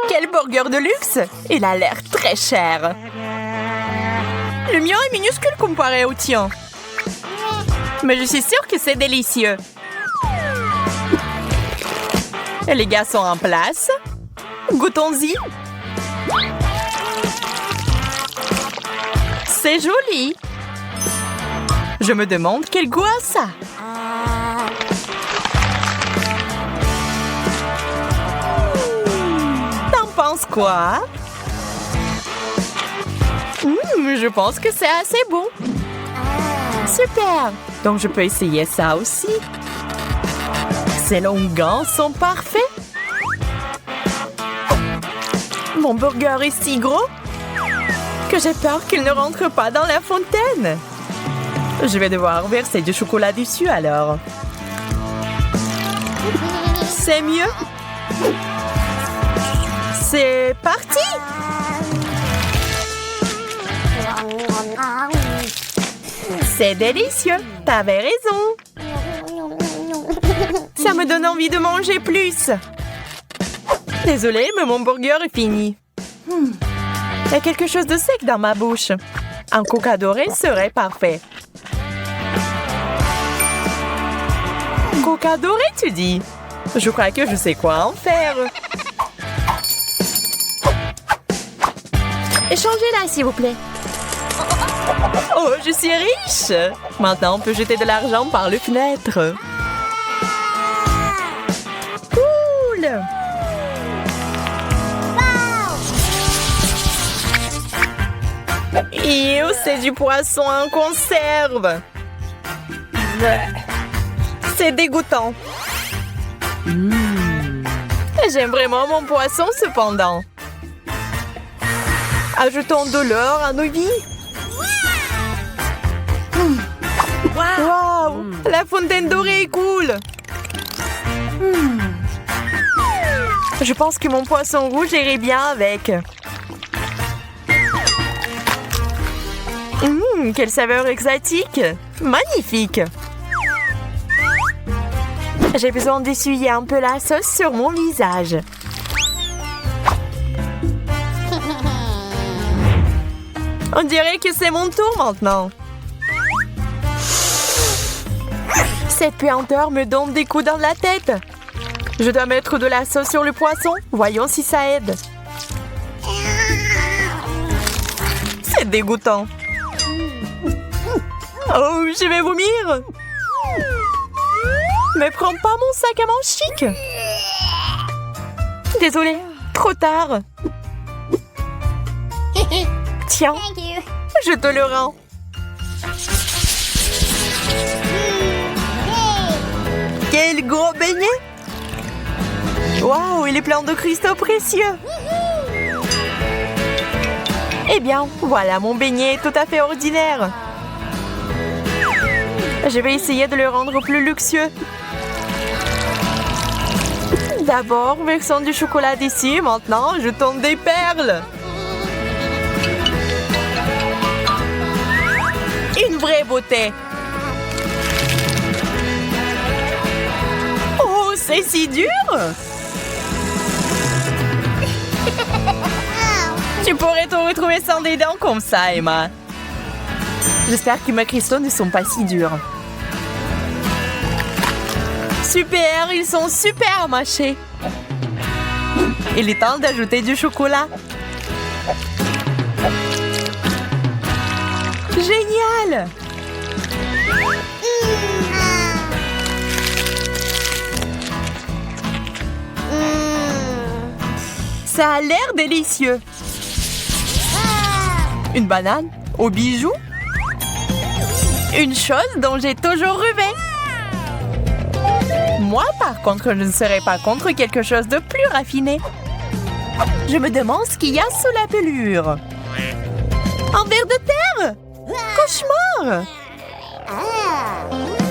Quel burger de luxe! Il a l'air très cher. Le mien est minuscule comparé au tien. Mais je suis sûre que c'est délicieux. Et les gars sont en place. Goûtons-y. C'est joli. Je me demande quel goût a ça. T'en penses quoi? Je pense que c'est assez bon. Super. Donc je peux essayer ça aussi. Ces longueurs sont parfaits. Mon burger est si gros que j'ai peur qu'il ne rentre pas dans la fontaine. Je vais devoir verser du chocolat dessus alors. C'est mieux. C'est parti! C'est délicieux. T'avais raison. Ça me donne envie de manger plus. Désolée, mais mon burger est fini. Il y a quelque chose de sec dans ma bouche. Un coca doré serait parfait. Coca doré, tu dis? Je crois que je sais quoi en faire. Échangez-la, s'il vous plaît. Oh, je suis riche! Maintenant, on peut jeter de l'argent par les fenêtres. Cool! Ew, c'est du poisson en conserve. C'est dégoûtant. J'aime vraiment mon poisson cependant. Ajoutons de l'or à nos vies. Wow! La fontaine dorée est cool. Je pense que mon poisson rouge irait bien avec. Quelle saveur exotique! Magnifique! J'ai besoin d'essuyer un peu la sauce sur mon visage. On dirait que c'est mon tour maintenant. Cette puanteur me donne des coups dans la tête. Je dois mettre de la sauce sur le poisson. Voyons si ça aide. C'est dégoûtant. Oh, je vais vomir. Mais prends pas mon sac à main chic. Désolée, trop tard. Tiens, je te le rends. Quel gros beignet! Waouh, il est plein de cristaux précieux. Eh bien, voilà, mon beignet est tout à fait ordinaire. Je vais essayer de le rendre plus luxueux. D'abord, versons du chocolat dessus. Maintenant, jetons des perles. Une vraie beauté. Oh, c'est si dur. Tu pourrais te retrouver sans des dents comme ça, Emma. J'espère que mes cristaux ne sont pas si durs. Super, ils sont super mâchés. Il est temps d'ajouter du chocolat. Génial! Ça a l'air délicieux. Une banane aux bijoux. Une chose dont j'ai toujours rêvé. Moi, par contre, je ne serais pas contre quelque chose de plus raffiné. Je me demande ce qu'il y a sous la pelure. Un ver de terre! Cauchemar!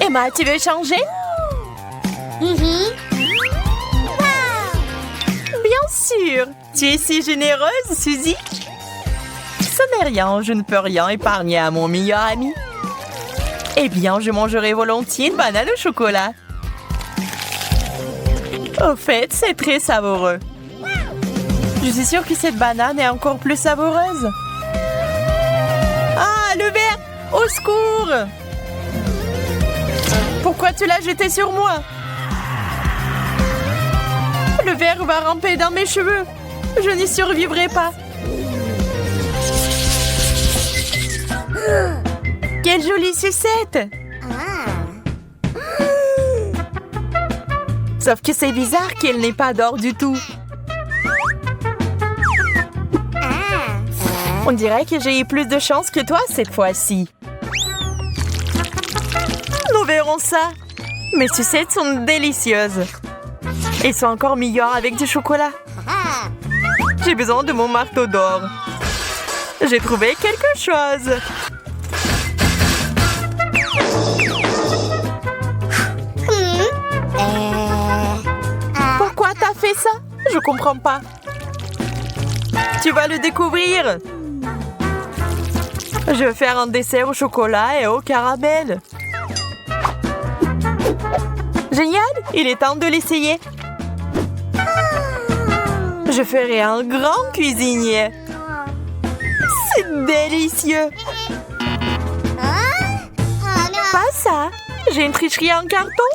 Emma, tu veux changer? Bien sûr! Tu es si généreuse, Suzy! Ce n'est rien, je ne peux rien épargner à mon meilleur ami. Eh bien, je mangerai volontiers une banane au chocolat. Au fait, c'est très savoureux. Je suis sûre que cette banane est encore plus savoureuse. Ah, le verre! Au secours! Pourquoi tu l'as jeté sur moi? Le verre va ramper dans mes cheveux. Je n'y survivrai pas. Quelle jolie sucette! Sauf que c'est bizarre qu'elle n'ait pas d'or du tout. On dirait que j'ai eu plus de chance que toi cette fois-ci. Nous verrons ça. Mes sucettes sont délicieuses. Elles sont encore meilleures avec du chocolat. J'ai besoin de mon marteau d'or. J'ai trouvé quelque chose. Pourquoi t'as fait ça? Je comprends pas. Tu vas le découvrir. Je vais faire un dessert au chocolat et au caramel. Génial! Il est temps de l'essayer. Je ferai un grand cuisinier. C'est délicieux. Pas ça. J'ai une tricherie en carton.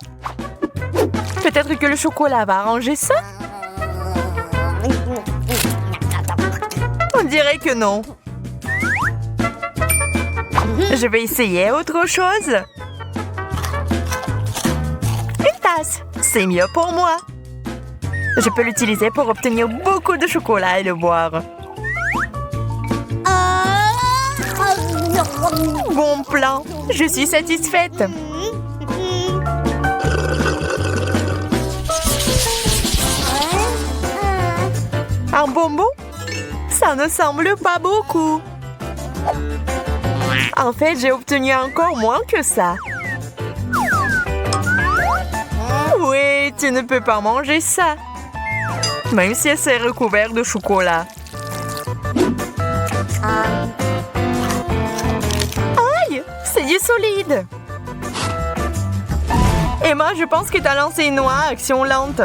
Peut-être que le chocolat va arranger ça. On dirait que non. Je vais essayer autre chose. Une tasse, c'est mieux pour moi. Je peux l'utiliser pour obtenir beaucoup de chocolat et le boire. Bon plan, je suis satisfaite. Un bonbon? Ça ne semble pas beaucoup. En fait, j'ai obtenu encore moins que ça. Oui, tu ne peux pas manger ça. Même si c'est recouvert de chocolat. Aïe, c'est du solide. Emma, je pense que tu as lancé une noix à action lente.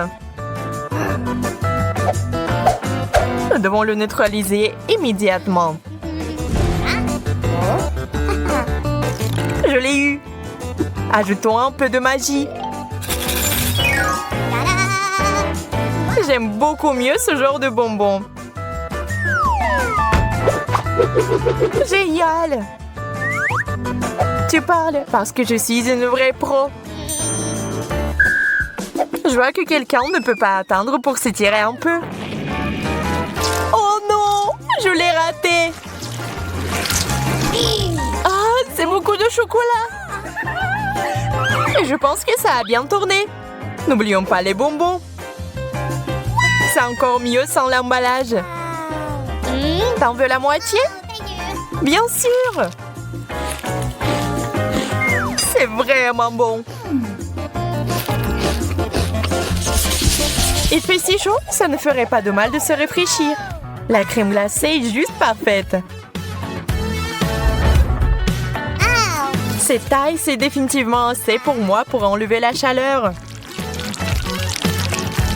Nous devons le neutraliser immédiatement. Je l'ai eu. Ajoutons un peu de magie. J'aime beaucoup mieux ce genre de bonbons. Génial! Tu parles parce que je suis une vraie pro. Je vois que quelqu'un ne peut pas attendre pour s'étirer un peu. Oh non! Je l'ai raté! Ah, c'est beaucoup de chocolat! Et je pense que ça a bien tourné. N'oublions pas les bonbons. C'est encore mieux sans l'emballage. T'en veux la moitié? Bien sûr! C'est vraiment bon. Il fait si chaud, ça ne ferait pas de mal de se rafraîchir. La crème glacée est juste parfaite. Cette taille, c'est définitivement assez pour moi pour enlever la chaleur.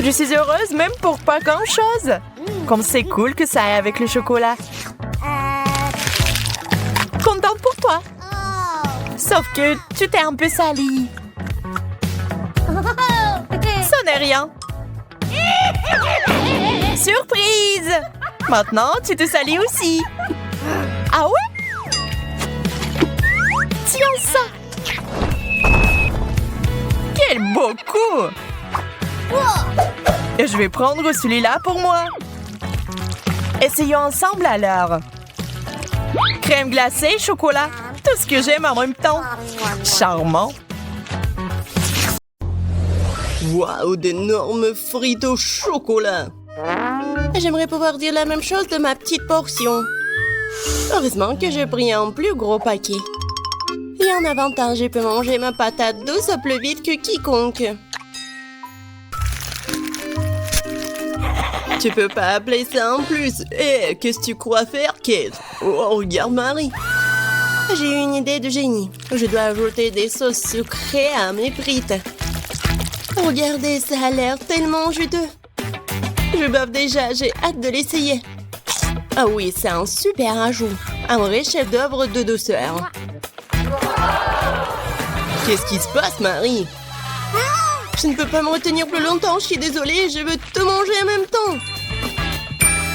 Je suis heureuse même pour pas grand-chose. Comme c'est cool que ça aille avec le chocolat. Contente pour toi. Sauf que tu t'es un peu salie. Ça n'est rien. Surprise! Maintenant, tu te salis aussi. Ah ouais? Tiens ça! Quel beau coup! Et je vais prendre celui-là pour moi. Essayons ensemble alors. Crème glacée, chocolat. Tout ce que j'aime en même temps. Charmant. Waouh, d'énormes frites au chocolat. J'aimerais pouvoir dire la même chose de ma petite portion. Heureusement que j'ai pris un plus gros paquet. Et en avantage, je peux manger ma patate douce plus vite que quiconque. Tu peux pas appeler ça en plus. Eh, qu'est-ce que tu crois faire, Kate? Oh, regarde Marie. J'ai une idée de génie. Je dois ajouter des sauces sucrées à mes frites. Regardez, ça a l'air tellement juteux. Je bave déjà, j'ai hâte de l'essayer. Ah oui, c'est un super ajout. Un vrai chef-d'œuvre de douceur. Qu'est-ce qui se passe, Marie? Je ne peux pas me retenir plus longtemps, je suis désolée, je veux te manger en même temps.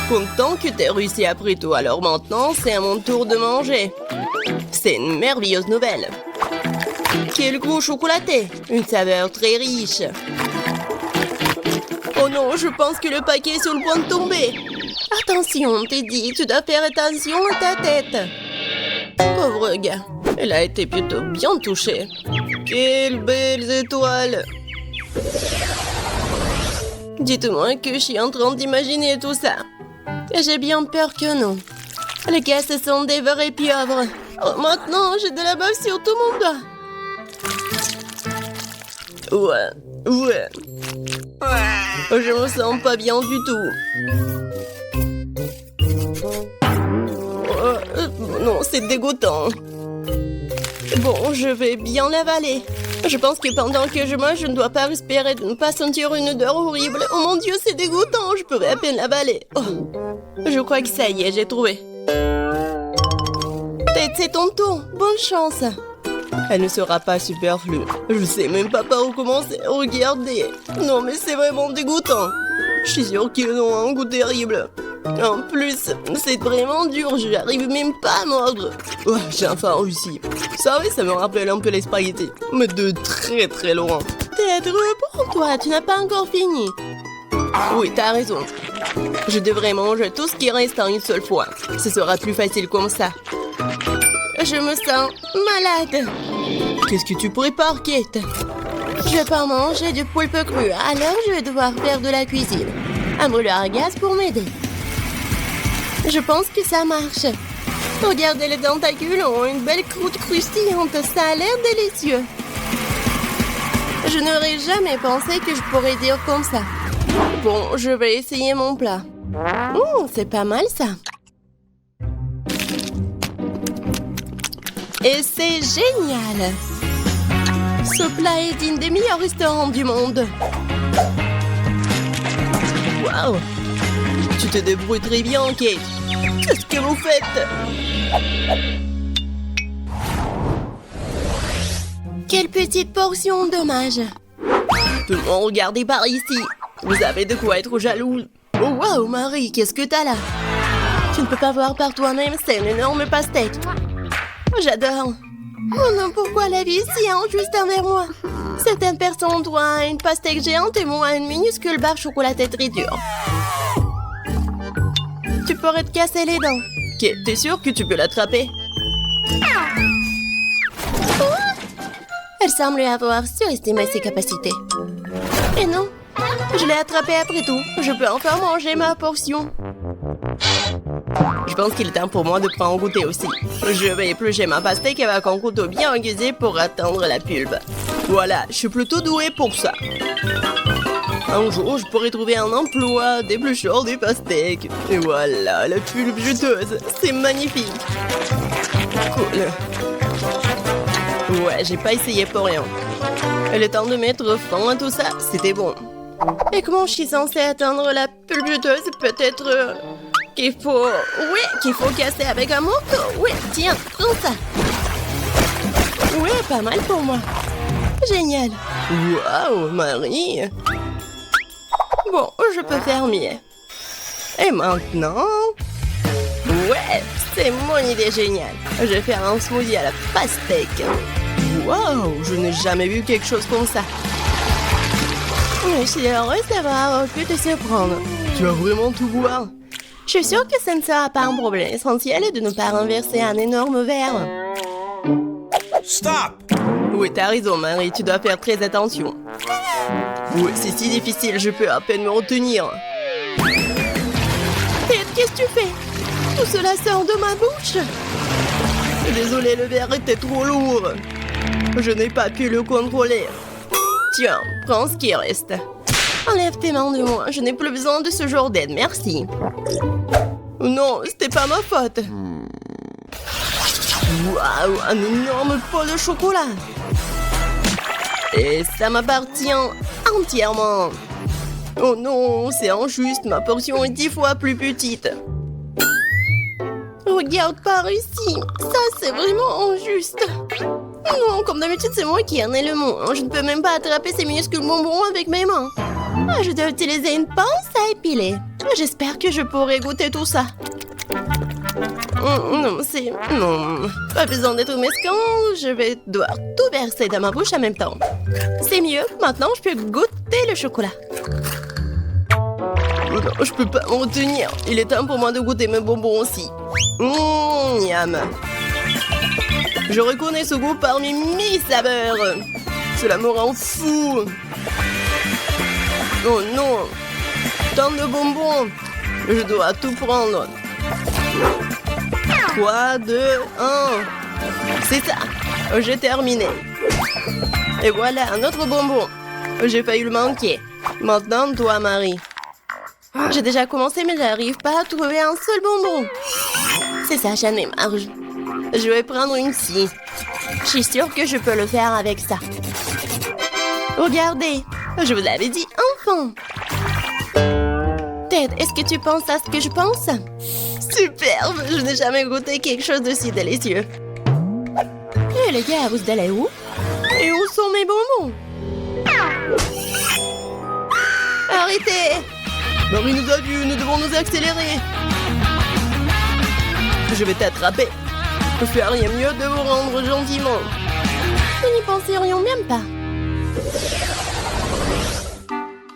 Content que t'aies réussi après tout, alors maintenant, c'est à mon tour de manger. C'est une merveilleuse nouvelle. Quel goût chocolaté, une saveur très riche. Oh non, je pense que le paquet est sur le point de tomber. Attention, Teddy, tu dois faire attention à ta tête. Pauvre gars, elle a été plutôt bien touchée. Quelles belles étoiles! Dites-moi que je suis en train d'imaginer tout ça. J'ai bien peur que non. Les gars, ce sont des vrais pieuvres. Oh, maintenant, j'ai de la bave sur tout mon doigt. Ouais. Je me sens pas bien du tout. Non, c'est dégoûtant. Bon, je vais bien l'avaler. Je pense que pendant que je mange, je ne dois pas respirer, de ne pas sentir une odeur horrible. Oh mon Dieu, c'est dégoûtant, je pourrais à peine l'avaler. Oh, je crois que ça y est, j'ai trouvé. Tête, c'est ton tour. Bonne chance. Elle ne sera pas superflue. Je sais même pas par où commencer. Regardez. Non, mais c'est vraiment dégoûtant. Je suis sûre qu'ils ont un goût terrible. En plus, c'est vraiment dur. Je n'arrive même pas à mordre. Oh, j'ai enfin réussi. Ça, oui, ça me rappelle un peu les spaghettis. Mais de très très loin. Tête, reprends-toi. Tu n'as pas encore fini. Oui, t'as raison. Je devrais manger tout ce qui reste en une seule fois. Ce sera plus facile comme ça. Je me sens malade. Qu'est-ce que tu prépares, Kate? Je vais pas manger du poulpe cru, alors je vais devoir faire de la cuisine. Un brûleur à gaz pour m'aider. Je pense que ça marche. Regardez, les tentacules ont une belle croûte croustillante. Ça a l'air délicieux. Je n'aurais jamais pensé que je pourrais dire comme ça. Bon, je vais essayer mon plat. C'est pas mal ça. Et c'est génial! Ce plat est digne des meilleurs restaurants du monde. Waouh! Tu te débrouilles très bien, Kate. Qu'est-ce que vous faites? Quelle petite portion, dommage. Tout le monde, regardez par ici. Vous avez de quoi être jaloux. Oh, waouh, Marie, qu'est-ce que t'as là? Tu ne peux pas voir par toi-même, c'est une énorme pastèque. J'adore. Oh non, pourquoi la vie est si injuste envers moi? Certaines personnes ont une pastèque géante et moi une minuscule barre chocolatée très dure. Tu pourrais te casser les dents. Ok, t'es sûr que tu peux l'attraper? Elle semble avoir surestimé ses capacités. Et non, je l'ai attrapée après tout. Je peux enfin manger ma portion. Je pense qu'il est temps pour moi de prendre goûter aussi. Je vais éplucher ma pastèque avec un couteau bien aiguisé pour atteindre la pulpe. Voilà, je suis plutôt douée pour ça. Un jour, je pourrais trouver un emploi d'éplucheur des pastèques. Et voilà, la pulpe juteuse. C'est magnifique. Cool. Ouais, j'ai pas essayé pour rien. Le temps de mettre fin à tout ça, c'était bon. Et comment je suis censée atteindre la pulpe juteuse? Peut-être... qu'il faut... Oui, qu'il faut casser avec un morceau. Oui, tiens, prends ça. Oui, pas mal pour moi. Génial. Waouh, Marie. Bon, je peux faire mieux. Et maintenant... Ouais, c'est mon idée géniale. Je vais faire un smoothie à la pastèque. Waouh, je n'ai jamais vu quelque chose comme ça. Je suis heureuse d'avoir pu te surprendre. Tu vas vraiment tout boire? Je suis sûre que ce ne sera pas un problème. L'essentiel est de ne pas renverser un énorme verre. Stop! Oui, t'as raison, Marie. Tu dois faire très attention. Oui, c'est si difficile, je peux à peine me retenir. Ted, qu'est-ce que tu fais? Tout cela sort de ma bouche. Désolée, le verre était trop lourd. Je n'ai pas pu le contrôler. Tiens, prends ce qui reste. Enlève tes mains de moi, je n'ai plus besoin de ce genre d'aide, merci. Non, c'était pas ma faute. Waouh, un énorme pot de chocolat. Et ça m'appartient. entièrement. Oh non, c'est injuste, ma portion est 10 fois plus petite. Regarde par ici, ça c'est vraiment injuste. Non, comme d'habitude c'est moi qui en ai le mot. Je ne peux même pas attraper ces minuscules bonbons avec mes mains. Je dois utiliser une pince à épiler. J'espère que je pourrai goûter tout ça. Non, non, pas besoin d'être mesquin, je vais devoir tout verser dans ma bouche en même temps. C'est mieux, maintenant je peux goûter le chocolat. Non, je peux pas m'en retenir. Il est temps pour moi de goûter mes bonbons aussi. Miam. Je reconnais ce goût parmi mes saveurs. Cela me rend fou. Oh non. Tant de bonbons. Je dois tout prendre. 3, 2, 1. C'est ça. J'ai terminé. Et voilà, un autre bonbon. J'ai failli le manquer. Maintenant, toi, Marie. J'ai déjà commencé, mais j'arrive pas à trouver un seul bonbon. C'est ça, j'en ai marre. Je vais prendre une scie. Je suis sûre que je peux le faire avec ça. Regardez, je vous l'avais dit, enfin. Ted, est-ce que tu penses à ce que je pense? Superbe, je n'ai jamais goûté quelque chose de si délicieux. Et les gars, vous allez où? Et où sont mes bonbons? Arrêtez! Marie nous a vus, nous devons nous accélérer. Je vais t'attraper. Je fais rien mieux de vous rendre gentiment. Nous n'y penserions même pas.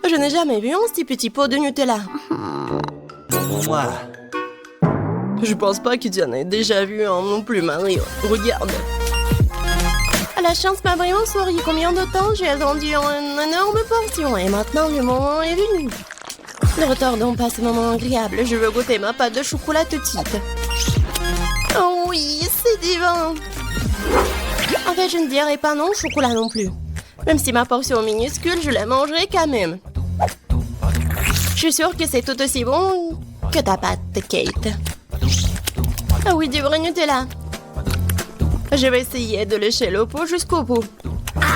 Je n'ai jamais vu un si petit pot de Nutella. Je pense pas que tu en aies déjà vu un non plus, Marie. Regarde. La chance m'a vraiment souri. Combien de temps j'ai attendu une énorme portion et maintenant le moment est venu. Ne retardons pas ce moment agréable. Je veux goûter ma pâte de chocolat tout de suite. Oh oui, c'est divin. En fait, je ne dirais pas non au chocolat non plus. Même si ma portion est minuscule, je la mangerai quand même. Je suis sûre que c'est tout aussi bon que ta pâte, Kate. Ah oui, du vrai Nutella. Je vais essayer de lécher le pot jusqu'au bout.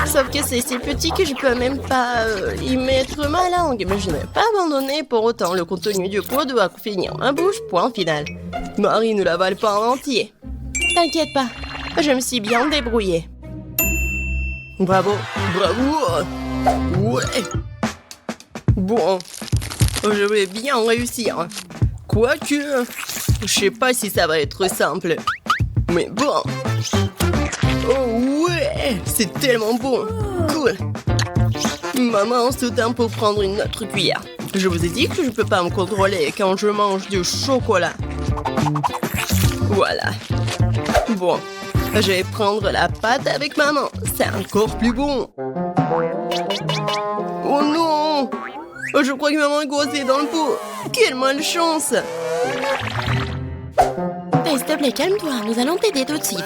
Sauf que c'est si petit que je peux même pas y mettre ma langue. Mais je n'ai pas abandonné pour autant. Le contenu du pot doit finir ma bouche, point final. Marie ne l'avale pas en entier. T'inquiète pas, je me suis bien débrouillée. Bravo, bravo. Ouais. Bon, je vais bien réussir. Quoique, je sais pas si ça va être simple. Mais bon. Oh ouais, c'est tellement bon. Cool. Maman se tient pour prendre une autre cuillère. Je vous ai dit que je peux pas me contrôler quand je mange du chocolat. Voilà. Bon, je vais prendre la pâte avec maman. C'est encore plus bon. Oh non! Je crois que maman est coincée dans le pot. Quelle malchance! Hey, s'il te plaît, calme-toi. Nous allons t'aider tout de suite.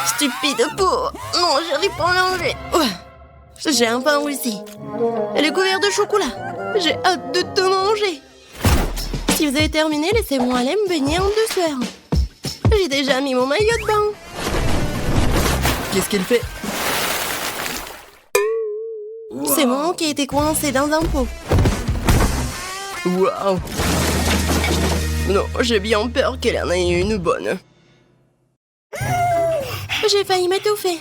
Stupide pot! Non, j'arrive pas à l'enlever. J'ai enfin réussi. Elle est couverte de chocolat. J'ai hâte de te manger. Si vous avez terminé, laissez-moi aller me baigner en douceur. J'ai déjà mis mon maillot de bain. Qu'est-ce qu'elle fait? C'est moi qui ai été coincée dans un pot. Waouh! Non, j'ai bien peur qu'elle en ait une bonne. J'ai failli m'étouffer.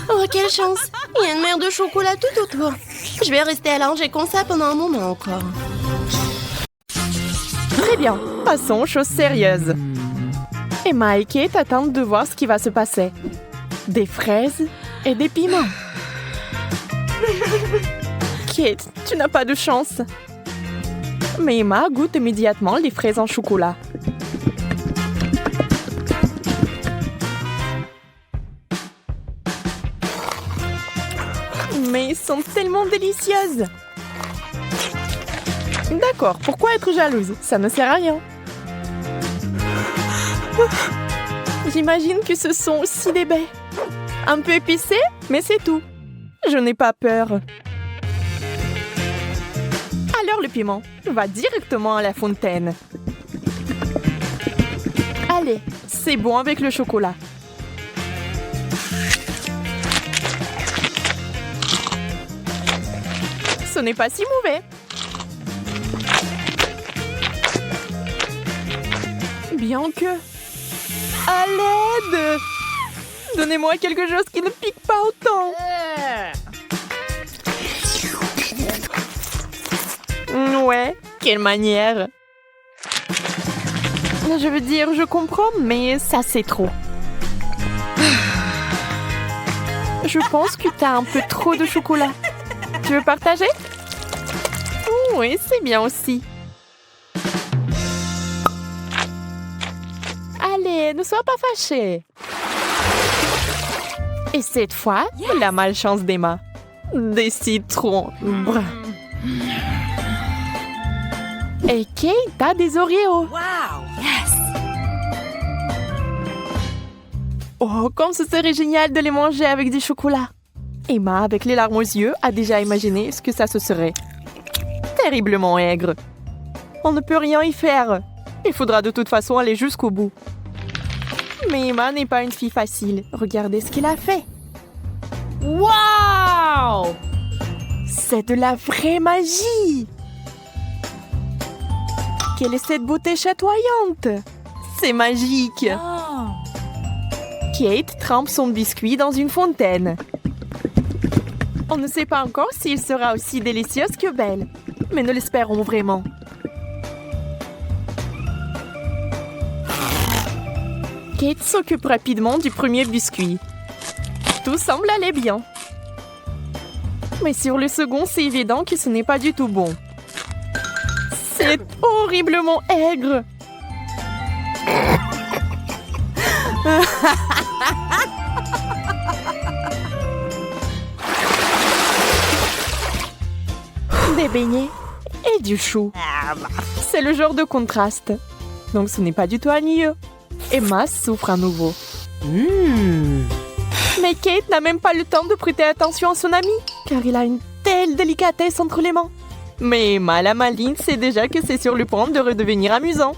Oh, quelle chance! Il y a une mer de chocolat tout autour. Je vais rester allongée comme ça pendant un moment encore. Très bien, passons aux choses sérieuses. Emma et Kate attendent de voir ce qui va se passer. Des fraises et des piments. Kate, tu n'as pas de chance. Mais Emma goûte immédiatement les fraises en chocolat. Mais elles sont tellement délicieuses. D'accord, pourquoi être jalouse? Ça ne sert à rien. J'imagine que ce sont aussi des baies. Un peu épicé, mais c'est tout. Je n'ai pas peur. Alors le piment va directement à la fontaine. Allez, c'est bon avec le chocolat. Ce n'est pas si mauvais. Bien que... À l'aide! Donnez-moi quelque chose qui ne pique pas autant. Ouais, quelle manière. Je veux dire, je comprends, mais ça c'est trop. Je pense que t'as un peu trop de chocolat. Tu veux partager? Oui, c'est bien aussi. Allez, ne sois pas fâchée. Et cette fois, la malchance d'Emma. Des citrons. Brr. Et Kate a des Oreos. Wow! Yes! Oh, comme ce serait génial de les manger avec du chocolat. Emma, avec les larmes aux yeux, a déjà imaginé ce que ça se serait. Terriblement aigre. On ne peut rien y faire. Il faudra de toute façon aller jusqu'au bout. Mais Emma n'est pas une fille facile. Regardez ce qu'il a fait. Wow! C'est de la vraie magie! Quelle est cette beauté chatoyante? C'est magique! Oh. Kate trempe son biscuit dans une fontaine. On ne sait pas encore s'il sera aussi délicieux que Belle, mais nous l'espérons vraiment. Kate s'occupe rapidement du premier biscuit. Tout semble aller bien. Mais sur le second, c'est évident que ce n'est pas du tout bon. C'est horriblement aigre. Des beignets et du chou. C'est le genre de contraste. Donc ce n'est pas du tout ennuyeux. Emma souffre à nouveau. Mais Kate n'a même pas le temps de prêter attention à son ami, car il a une telle délicatesse entre les mains. Mais Emma, la maligne, sait déjà que c'est sur le point de redevenir amusant.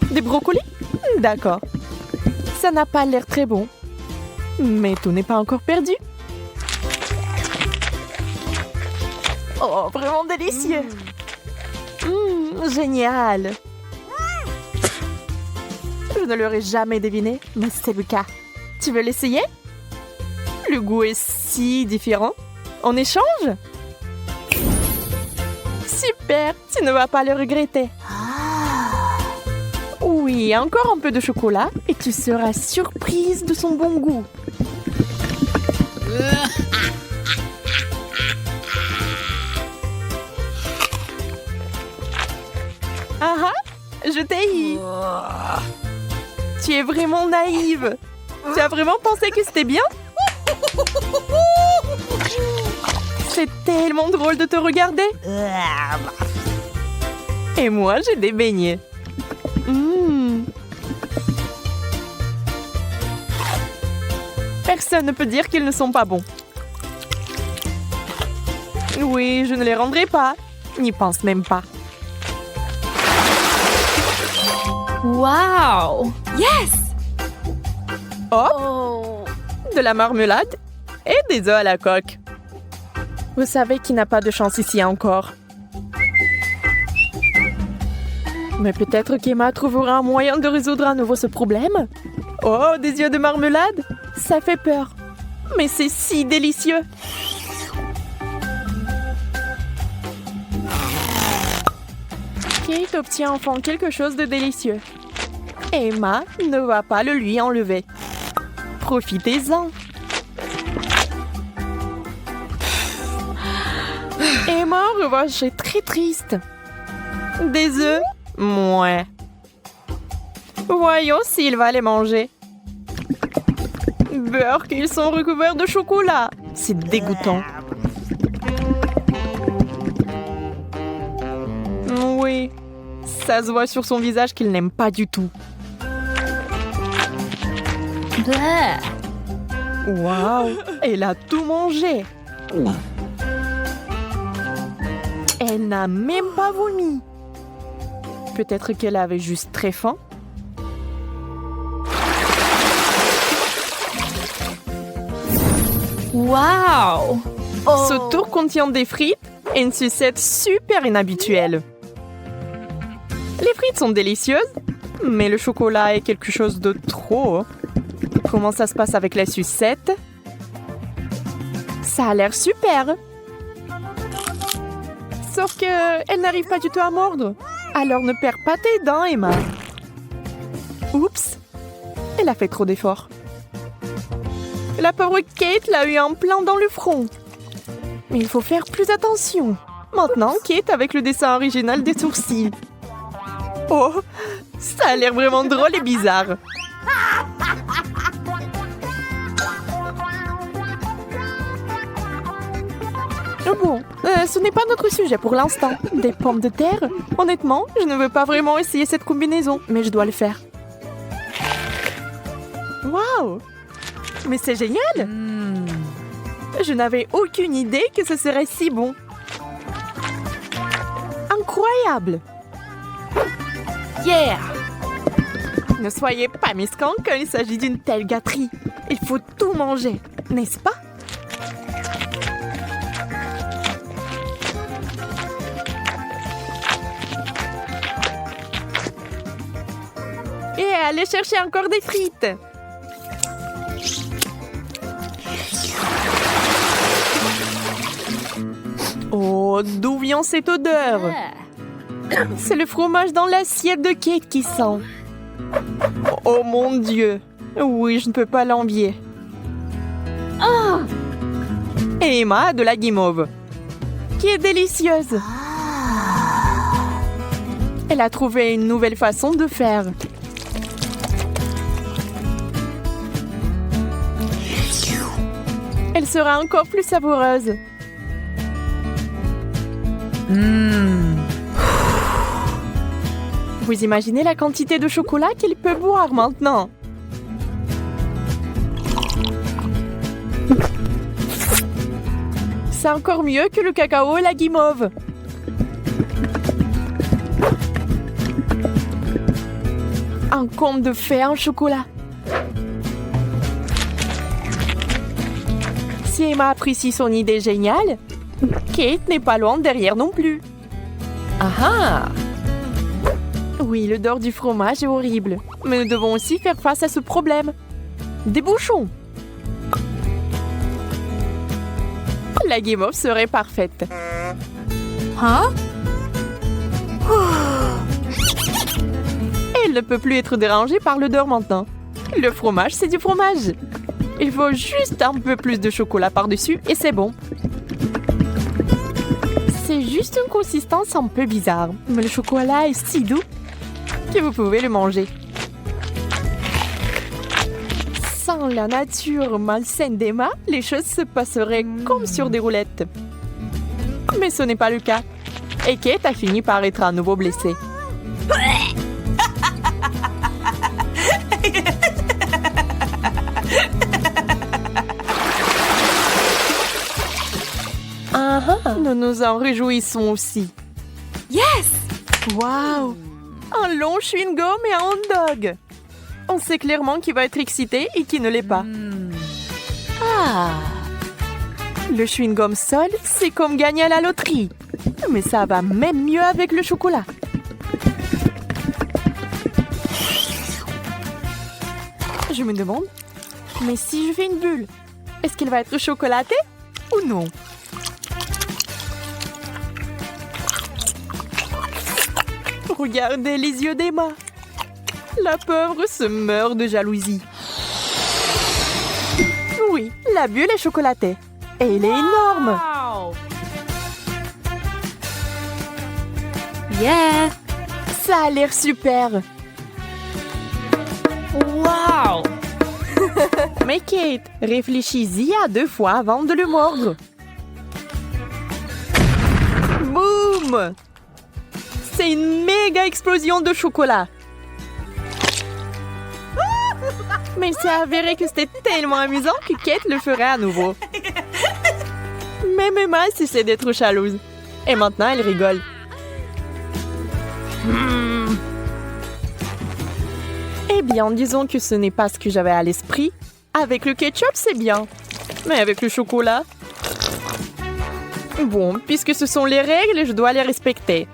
Des brocolis? D'accord. Ça n'a pas l'air très bon. Mais tout n'est pas encore perdu. Oh, vraiment délicieux. Génial. Je ne l'aurais jamais deviné, mais c'est le cas. Tu veux l'essayer? Le goût est si différent. En échange? Super, tu ne vas pas le regretter. Oui, encore un peu de chocolat et tu seras surprise de son bon goût. Ah ah, je t'ai eu. Tu es vraiment naïve. Tu as vraiment pensé que c'était bien? C'est tellement drôle de te regarder. Et moi, j'ai des beignets. Personne ne peut dire qu'ils ne sont pas bons. Oui, je ne les rendrai pas. N'y pense même pas. Wow! Yes! Hop, Oh! de la marmelade et des œufs à la coque. Vous savez qu'il n'a pas de chance ici encore. Mais peut-être qu'Emma trouvera un moyen de résoudre à nouveau ce problème. Oh, des yeux de marmelade? Ça fait peur. Mais c'est si délicieux. Kate obtient enfin quelque chose de délicieux. Emma ne va pas le lui enlever. Profitez-en. Emma, en revanche, est très triste. Des œufs? Mouais. Voyons s'il va les manger. Beurre qu'ils sont recouverts de chocolat. C'est dégoûtant. Oui, ça se voit sur son visage qu'il n'aime pas du tout. Waouh, elle a tout mangé. Elle n'a même pas vomi. Peut-être qu'elle avait juste très faim. Wow! Ce tour contient des frites Et une sucette super inhabituelle. Les frites sont délicieuses, mais le chocolat est quelque chose de trop. Comment ça se passe avec la sucette? Ça a l'air super. Sauf que elle n'arrive pas du tout à mordre. Alors ne perds pas tes dents, Emma. Oups. Elle a fait trop d'efforts. La pauvre Kate l'a eu en plein dans le front. Mais il faut faire plus attention. Maintenant, Kate avec le dessin original des sourcils. Oh, ça a l'air vraiment drôle et bizarre. Bon, ce n'est pas notre sujet pour l'instant. Des pommes de terre? Honnêtement, je ne veux pas vraiment essayer cette combinaison, mais je dois le faire. Waouh! Mais c'est génial! Je n'avais aucune idée que ce serait si bon. Incroyable! Yeah! Ne soyez pas mesquins quand il s'agit d'une telle gâterie. Il faut tout manger, n'est-ce pas? Et allez chercher encore des frites. Oh, d'où vient cette odeur? C'est le fromage dans l'assiette de Kate qui sent. Oh mon Dieu. Oui, je ne peux pas l'envier. Et Emma a de la guimauve, qui est délicieuse. Elle a trouvé une nouvelle façon de faire. Elle sera encore plus savoureuse. Vous imaginez la quantité de chocolat qu'il peut boire maintenant? C'est encore mieux que le cacao et la guimauve. Un conte de fées en chocolat. Si Emma apprécie son idée géniale, Kate n'est pas loin derrière non plus. Ah ah! Oui, l'odeur du fromage est horrible, mais nous devons aussi faire face à ce problème. Des bouchons. La guimauve serait parfaite. Hein? Elle ne peut plus être dérangée par l'odeur maintenant. Le fromage, c'est du fromage. Il faut juste un peu plus de chocolat par-dessus et c'est bon. C'est juste une consistance un peu bizarre, mais le chocolat est si doux que vous pouvez le manger. Sans la nature malsaine d'Emma, les choses se passeraient comme sur des roulettes. Mais ce n'est pas le cas. Et Kate a fini par être à nouveau blessée. Nous nous en réjouissons aussi. Yes! Waouh! Un long chewing-gum et un hot dog. On sait clairement qui va être excité et qui ne l'est pas. Ah! Le chewing-gum seul, c'est comme gagner à la loterie. Mais ça va même mieux avec le chocolat. Je me demande, mais si je fais une bulle, est-ce qu'elle va être chocolatée ou non? Regardez les yeux d'Emma. La pauvre se meurt de jalousie. Oui, la bulle est chocolatée. Et elle est énorme. Yeah! Ça a l'air super. Wow! Mais Kate, réfléchis-y à 2 fois avant de le mordre. Boum! C'est une méga explosion de chocolat. Mais il s'est avéré que c'était tellement amusant que Kate le ferait à nouveau. Même Emma cessait d'être jalouse. Et maintenant, elle rigole. Eh bien, disons que ce n'est pas ce que j'avais à l'esprit. Avec le ketchup, c'est bien. Mais avec le chocolat... Bon, puisque ce sont les règles, je dois les respecter.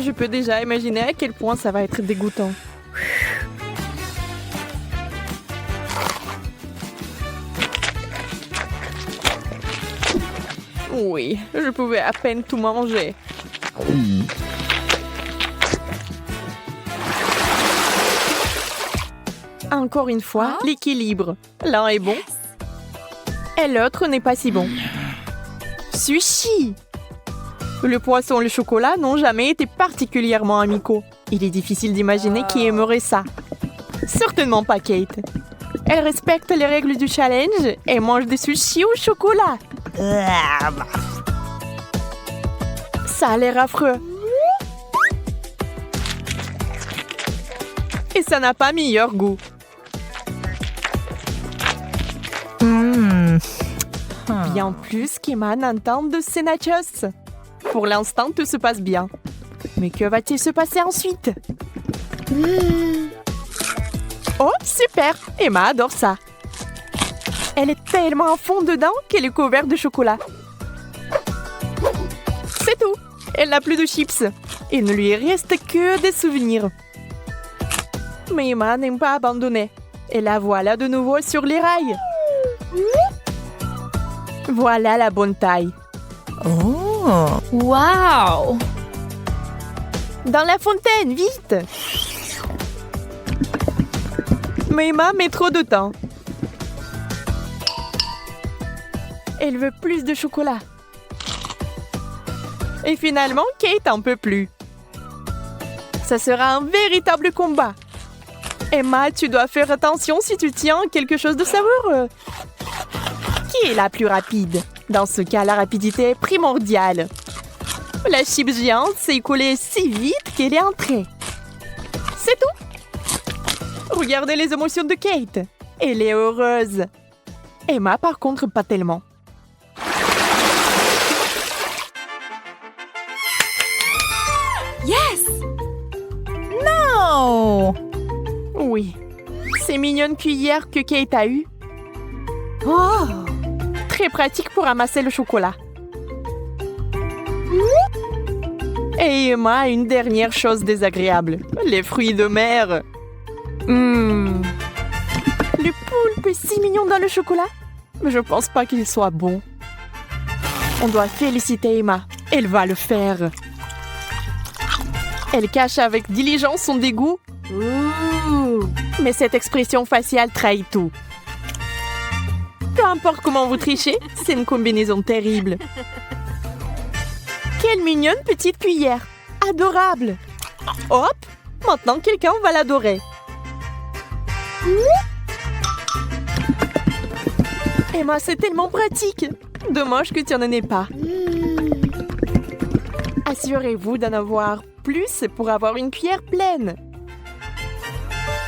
Je peux déjà imaginer à quel point ça va être dégoûtant. Oui, je pouvais à peine tout manger. Encore une fois, l'équilibre. L'un est bon et l'autre n'est pas si bon. Sushi! Le poisson et le chocolat n'ont jamais été particulièrement amicaux. Il est difficile d'imaginer qui aimerait ça. Certainement pas Kate. Elle respecte les règles du challenge et mange des sushis au chocolat. Ça a l'air affreux. Et ça n'a pas meilleur goût. Bien plus qu'Emma n'entende de ces nachos. Pour l'instant, tout se passe bien. Mais que va-t-il se passer ensuite? Oh, super! Emma adore ça. Elle est tellement à fond dedans qu'elle est couverte de chocolat. C'est tout. Elle n'a plus de chips. Il ne lui reste que des souvenirs. Mais Emma n'aime pas abandonner. Et la voilà de nouveau sur les rails. Voilà la bonne taille. Oh! Wow! Dans la fontaine, vite! Mais Emma met trop de temps. Elle veut plus de chocolat. Et finalement, Kate en peut plus. Ça sera un véritable combat. Emma, tu dois faire attention si tu tiens quelque chose de savoureux. Qui est la plus rapide? Dans ce cas, la rapidité est primordiale. La chips géante s'est écoulée si vite qu'elle est entrée. C'est tout. Regardez les émotions de Kate. Elle est heureuse. Emma, par contre, pas tellement. Yes! No! Oui. Ces mignonnes cuillères que Kate a eues. Oh! Très pratique pour amasser le chocolat. Et Emma a une dernière chose désagréable. Les fruits de mer. Le poulpe est si mignon dans le chocolat. Mais je pense pas qu'il soit bon. On doit féliciter Emma. Elle va le faire. Elle cache avec diligence son dégoût. Mais cette expression faciale trahit tout. Peu importe comment vous trichez, c'est une combinaison terrible. Quelle mignonne petite cuillère. Adorable. Hop, maintenant quelqu'un va l'adorer. Emma, c'est tellement pratique. Dommage que tu n'en aies pas. Assurez-vous d'en avoir plus pour avoir une cuillère pleine.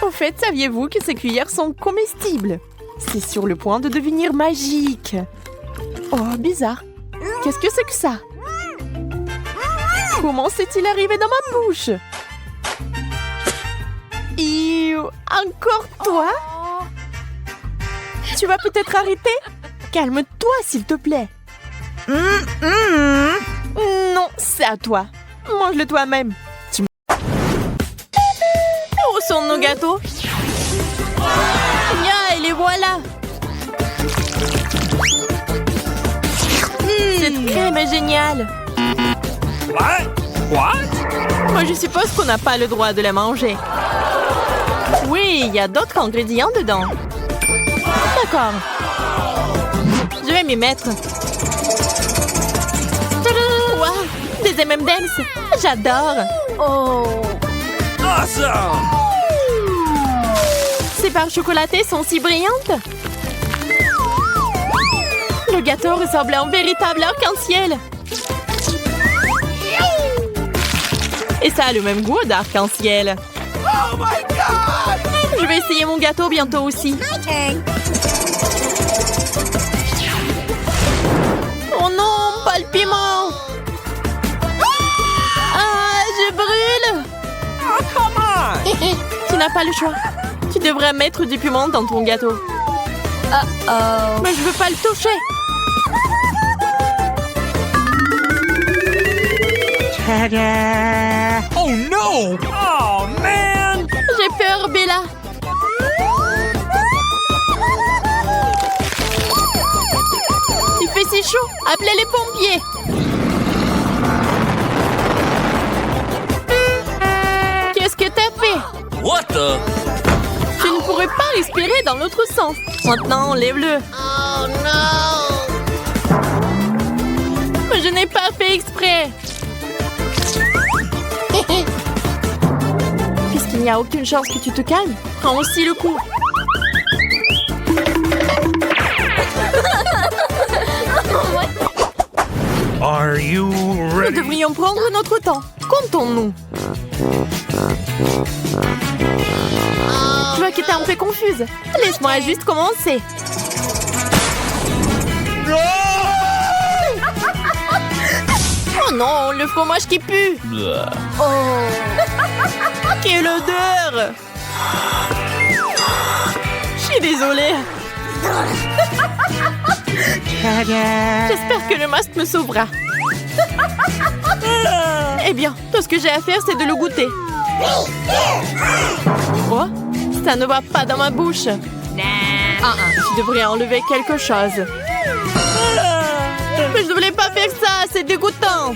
Au fait, saviez-vous que ces cuillères sont comestibles? C'est sur le point de devenir magique. Oh, bizarre. Qu'est-ce que c'est que ça? Comment s'est-il arrivé dans ma bouche? Encore toi? Tu vas peut-être arrêter? Calme-toi, s'il te plaît. Non, c'est à toi. Mange-le toi-même. Où sont nos gâteaux? Et les voilà. Cette crème est géniale. Moi, je suppose qu'on n'a pas le droit de la manger. Oui, il y a d'autres ingrédients dedans. D'accord. Je vais m'y mettre. Tadam! Wow, des M&M's. J'adore. Oh. Awesome! Ces barres chocolatées sont si brillantes. Le gâteau ressemble à un véritable arc-en-ciel. Et ça a le même goût d'arc-en-ciel. Oh my God! Je vais essayer mon gâteau bientôt aussi. Oh non, pas le piment! Ah, je brûle! Oh, come on! Tu n'as pas le choix. Tu devrais mettre du piment dans ton gâteau. Mais je veux pas le toucher. Oh no! Oh man! J'ai peur, Bella. Il fait si chaud. Appelez les pompiers. Qu'est-ce que t'as fait? What the? Tu ne pourrais pas respirer dans l'autre sens. Maintenant, enlève-le. Oh non! Mais je n'ai pas fait exprès. Puisqu'il n'y a aucune chance que tu te calmes, prends aussi le coup. Are you Nous ready? devrions prendre notre temps. Comptons-nous. Je vois que t'es un peu confuse. Laisse-moi juste commencer. Oh non, le fromage qui pue. Quelle odeur. Je suis désolée. J'espère que le masque me sauvera. Eh bien, tout ce que j'ai à faire, c'est de le goûter. Oh, ça ne va pas dans ma bouche. Tu devrais enlever quelque chose. Mais je ne voulais pas faire ça, c'est dégoûtant.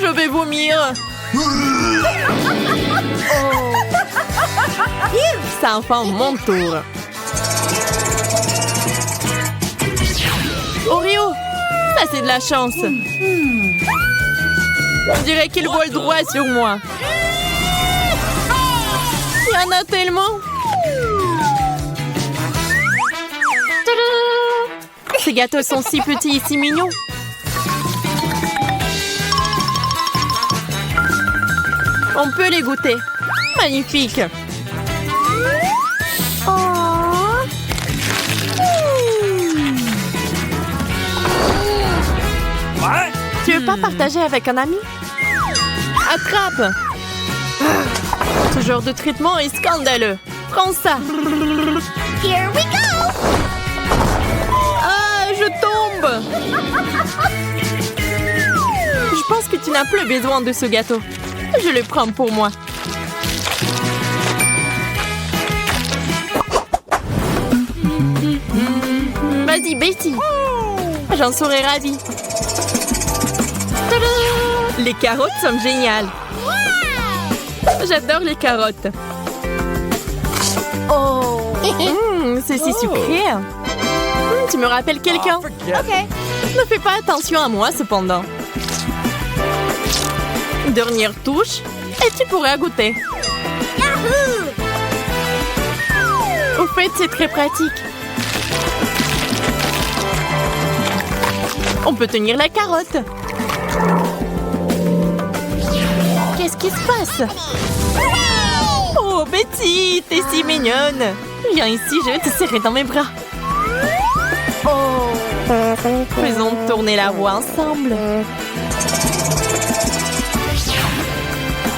Je vais vomir. C'est enfin mon tour. Oreo, ça c'est de la chance. Je dirais qu'il vole droit sur moi. Il y en a tellement. Tadam! Ces gâteaux sont si petits et si mignons. On peut les goûter. Magnifique. What? Tu veux pas partager avec un ami? Attrape! Ce genre de traitement est scandaleux. Prends ça. Here we go! Ah, je tombe! Je pense que tu n'as plus besoin de ce gâteau. Je le prends pour moi. Vas-y, Betty. J'en serais ravie. Tadam! Les carottes sont géniales. J'adore les carottes. C'est si sucré. Tu me rappelles quelqu'un? Ok. Ne fais pas attention à moi, cependant. Dernière touche, et tu pourras goûter. Au fait, c'est très pratique. On peut tenir la carotte. Qu'est-ce qui se passe? Oh, Betty, t'es si mignonne. Viens ici, je vais te serrer dans mes bras. Faisons tourner la roue ensemble.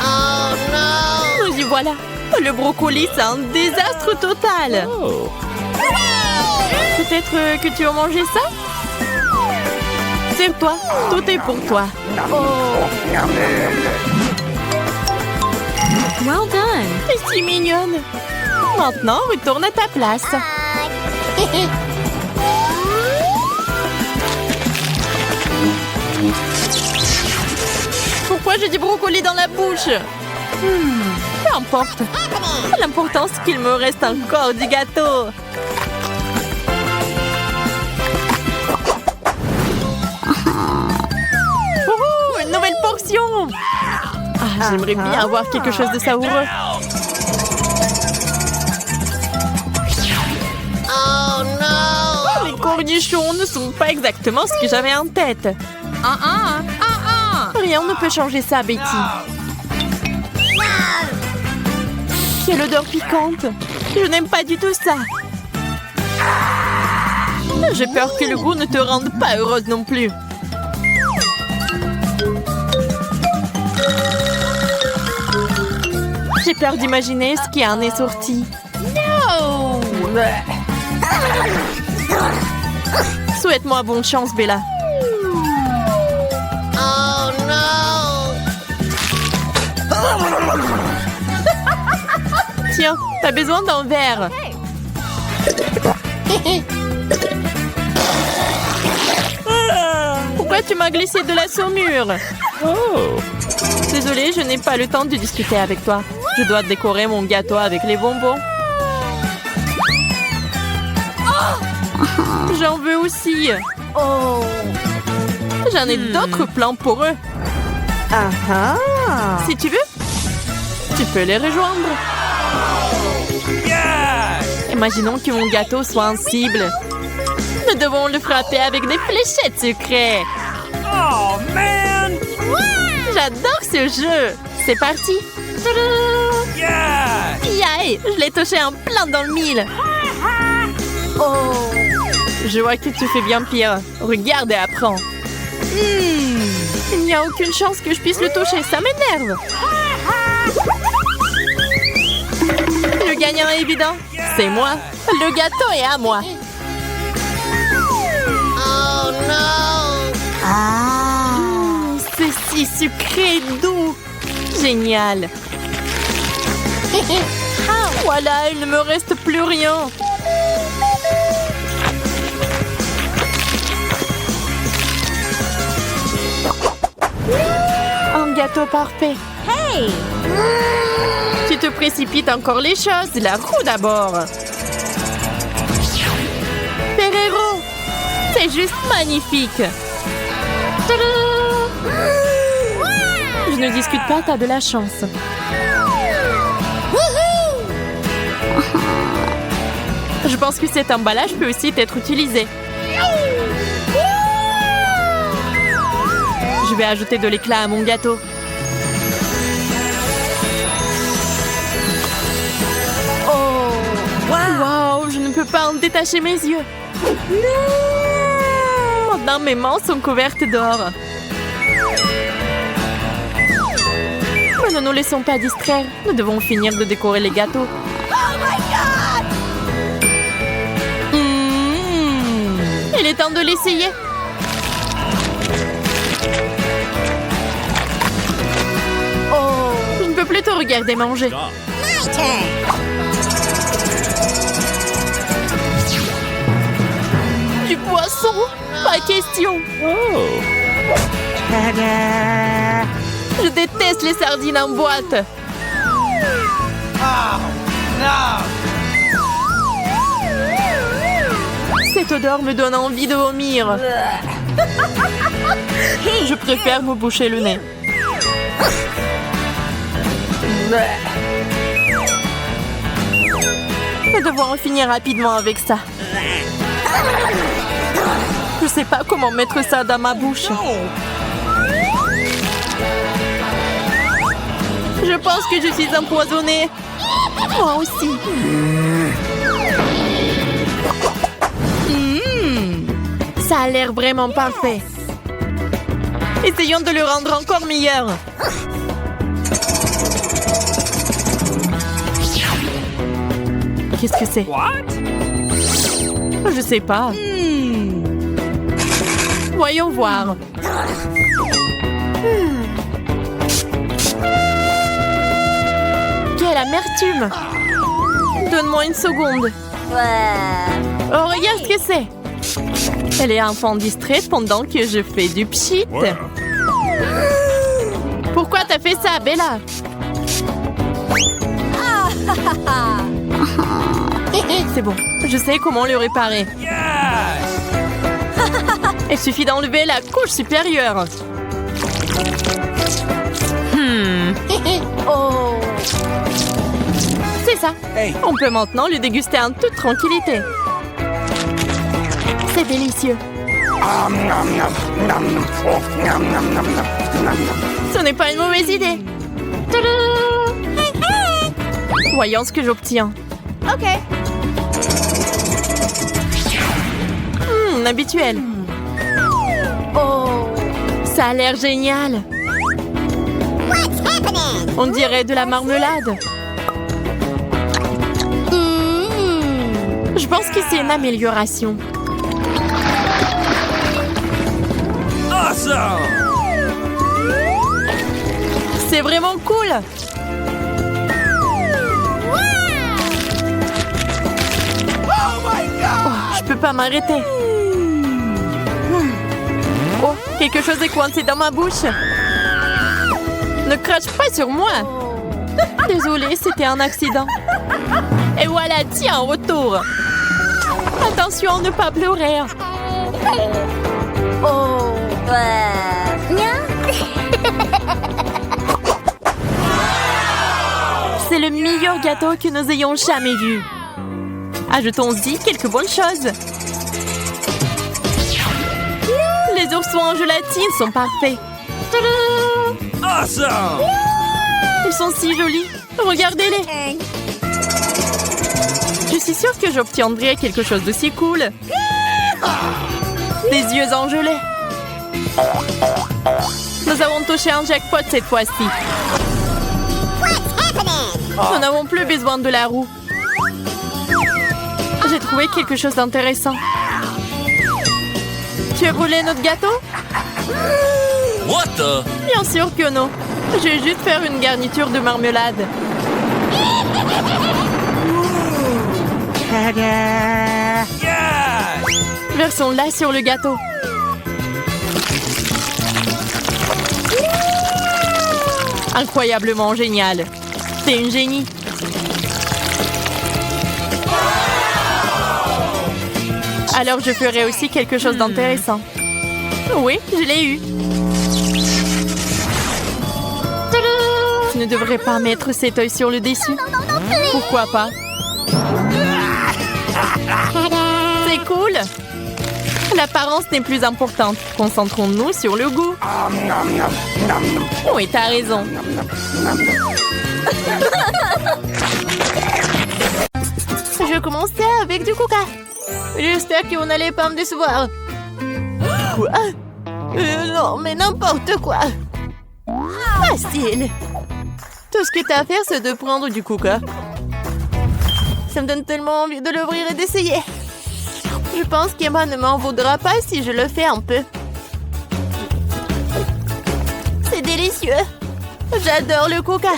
Oh non! Et voilà, le brocoli, c'est un désastre total. Peut-être que tu as mangé ça? Serre-toi, tout est pour toi. Well done. T'es si mignonne. Maintenant, retourne à ta place. Pourquoi j'ai du brocoli dans la bouche? Peu importe. L'important, c'est qu'il me reste encore du gâteau. Oh, une nouvelle portion. Ah, j'aimerais bien avoir quelque chose de savoureux. Oh non! Les cornichons ne sont pas exactement ce que j'avais en tête. Rien ne peut changer ça, Betty. Quelle odeur piquante. Je n'aime pas du tout ça. J'ai peur que le goût ne te rende pas heureuse non plus. J'ai peur d'imaginer ce qui en est sorti. No! Souhaite-moi bonne chance, Bella. Oh non! Tiens, t'as besoin d'un verre. Pourquoi tu m'as glissé de la saumure? Désolée, je n'ai pas le temps de discuter avec toi. Je dois décorer mon gâteau avec les bonbons. J'en veux aussi. J'en ai d'autres plans pour eux. Si tu veux, tu peux les rejoindre. Yes! Imaginons que mon gâteau soit en cible. Nous devons le frapper avec des fléchettes secrètes. Oh, man! J'adore ce jeu. C'est parti. Tadam! Yes! Yaï, je l'ai touché en plein dans le mille. Je vois que tu fais bien pire. Regarde et apprends. Il n'y a aucune chance que je puisse le toucher. Ça m'énerve. Le gagnant est évident. C'est moi. Le gâteau est à moi. Oh non! C'est si sucré et doux. Génial. Voilà, il ne me reste plus rien. Un gâteau parfait. Hey! Tu te précipites encore les choses. La roue d'abord. Ferrero. C'est juste magnifique. Tadam! Je ne discute pas, t'as de la chance. Je pense que cet emballage peut aussi être utilisé. Je vais ajouter de l'éclat à mon gâteau. Wow, je ne peux pas en détacher mes yeux. Maintenant, mes mains sont couvertes d'or. Mais ne nous laissons pas distraire. Nous devons finir de décorer les gâteaux. Il est temps de l'essayer. Je ne peux plus te regarder manger. My turn! Du poisson? Pas question. Je déteste les sardines en boîte. Cette odeur me donne envie de vomir. Je préfère me boucher le nez. Nous devons en finir rapidement avec ça. Je sais pas comment mettre ça dans ma bouche. Je pense que je suis empoisonnée. Moi aussi. Ça a l'air vraiment parfait. Essayons de le rendre encore meilleur. Qu'est-ce que c'est? What? Je sais pas. Voyons voir. Quelle amertume! Donne-moi une seconde. Oh, regarde ce que c'est! Elle est enfant distraite pendant que je fais du pchit. Pourquoi t'as fait ça, Bella? C'est bon, je sais comment le réparer. Yes! Il suffit d'enlever la couche supérieure. C'est ça. Hey. On peut maintenant le déguster en toute tranquillité. C'est délicieux. Ce n'est pas une mauvaise idée. Tadam! Voyons ce que j'obtiens. OK. Habituel. Ça a l'air génial. What's happening? On dirait de la marmelade. Je pense que c'est une amélioration. Awesome! C'est vraiment cool. Oh, je peux pas m'arrêter. Oh, quelque chose est coincé dans ma bouche. Ne crache pas sur moi. Désolée, c'était un accident. Et voilà, tiens, en retour. Attention, ne pas pleurer. Oh. C'est le meilleur gâteau que nous ayons jamais vu. Ajoutons-y quelques bonnes choses. Les oursons en gélatine sont parfaits. Tadam! Awesome! Ils sont si jolis. Regardez-les. Je suis sûre que j'obtiendrai quelque chose d'aussi cool. Des yeux en gelée. Nous avons touché un jackpot cette fois-ci. Nous n'avons plus besoin de la roue. J'ai trouvé quelque chose d'intéressant. Tu as brûlé notre gâteau? What the? Bien sûr que non. Je vais juste faire une garniture de marmelade. Yes! Versons-la sur le gâteau. Incroyablement génial. C'est une génie. Alors je ferai aussi quelque chose d'intéressant. Oui, je l'ai eu. Tadam! Tu ne devrais pas mettre cet œil sur le dessus. Pourquoi pas? C'est cool. L'apparence n'est plus importante. Concentrons-nous sur le goût. Oui, t'as raison. Je commençais avec du coca. J'espère qu'on n'allait pas me décevoir. Quoi? Non, mais n'importe quoi. Facile. Tout ce que t'as à faire, c'est de prendre du coca. Ça me donne tellement envie de l'ouvrir et d'essayer. Je pense qu'Emma ne m'en voudra pas si je le fais un peu. C'est délicieux. J'adore le coca.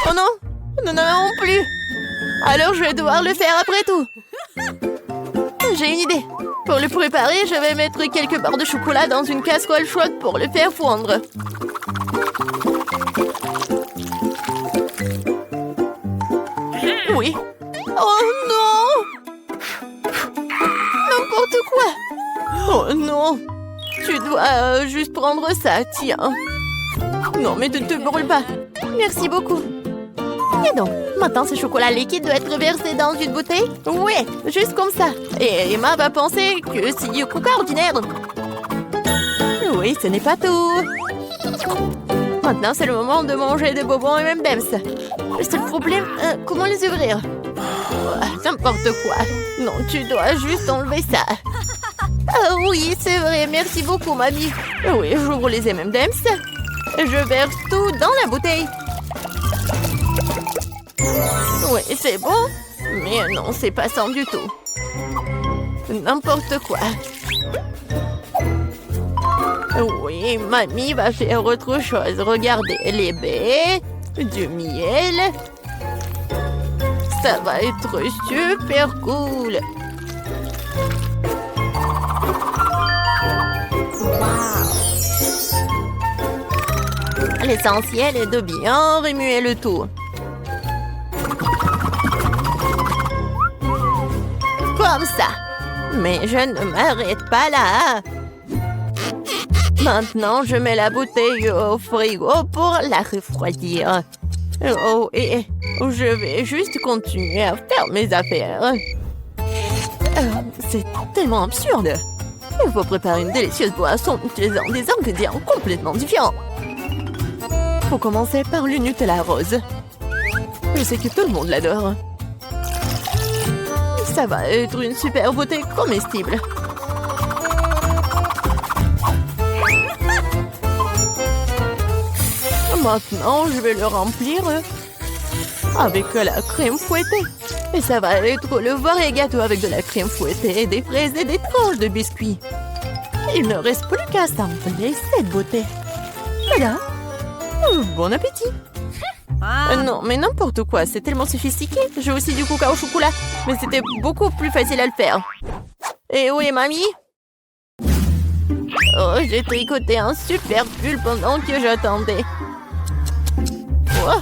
Oh non, nous n'en avons plus. Alors je vais devoir le faire après tout. J'ai une idée. Pour le préparer, je vais mettre quelques barres de chocolat dans une casserole chaude pour le faire fondre. Oui. Oh non! N'importe quoi! Oh non! Tu dois juste prendre ça, tiens. Non, mais ne te brûle pas. Merci beaucoup. Et donc, maintenant ce chocolat liquide doit être versé dans une bouteille? Ouais, juste comme ça. Et Emma va penser que c'est du coca ordinaire. Oui, ce n'est pas tout. Maintenant, c'est le moment de manger des bonbons et M&M's. Le seul problème, comment les ouvrir? N'importe quoi. Non, tu dois juste enlever ça. Ah oui, c'est vrai. Merci beaucoup, mamie. Oui, j'ouvre les M&M's. Je verse tout dans la bouteille. Oui, c'est bon. Mais non, c'est pas ça du tout. N'importe quoi. Oui, mamie va faire autre chose. Regardez, les baies, du miel. Ça va être super cool. L'essentiel est de bien remuer le tout. Comme ça. Mais je ne m'arrête pas là. Maintenant, je mets la bouteille au frigo pour la refroidir. Oh, et je vais juste continuer à faire mes affaires. C'est tellement absurde. Il faut préparer une délicieuse boisson utilisant des ingrédients complètement différents. Faut commencer par le Nutella rose. Je sais que tout le monde l'adore. Ça va être une super beauté comestible. Maintenant, je vais le remplir avec la crème fouettée. Et ça va être le vrai gâteau avec de la crème fouettée et des fraises et des tranches de biscuits. Il ne reste plus qu'à assembler cette beauté. Voilà. Bon appétit. Non, mais n'importe quoi, c'est tellement sophistiqué. J'ai aussi du coca au chocolat, mais c'était beaucoup plus facile à le faire. Et où est mamie? Oh, j'ai tricoté un super pull pendant que j'attendais. Oh,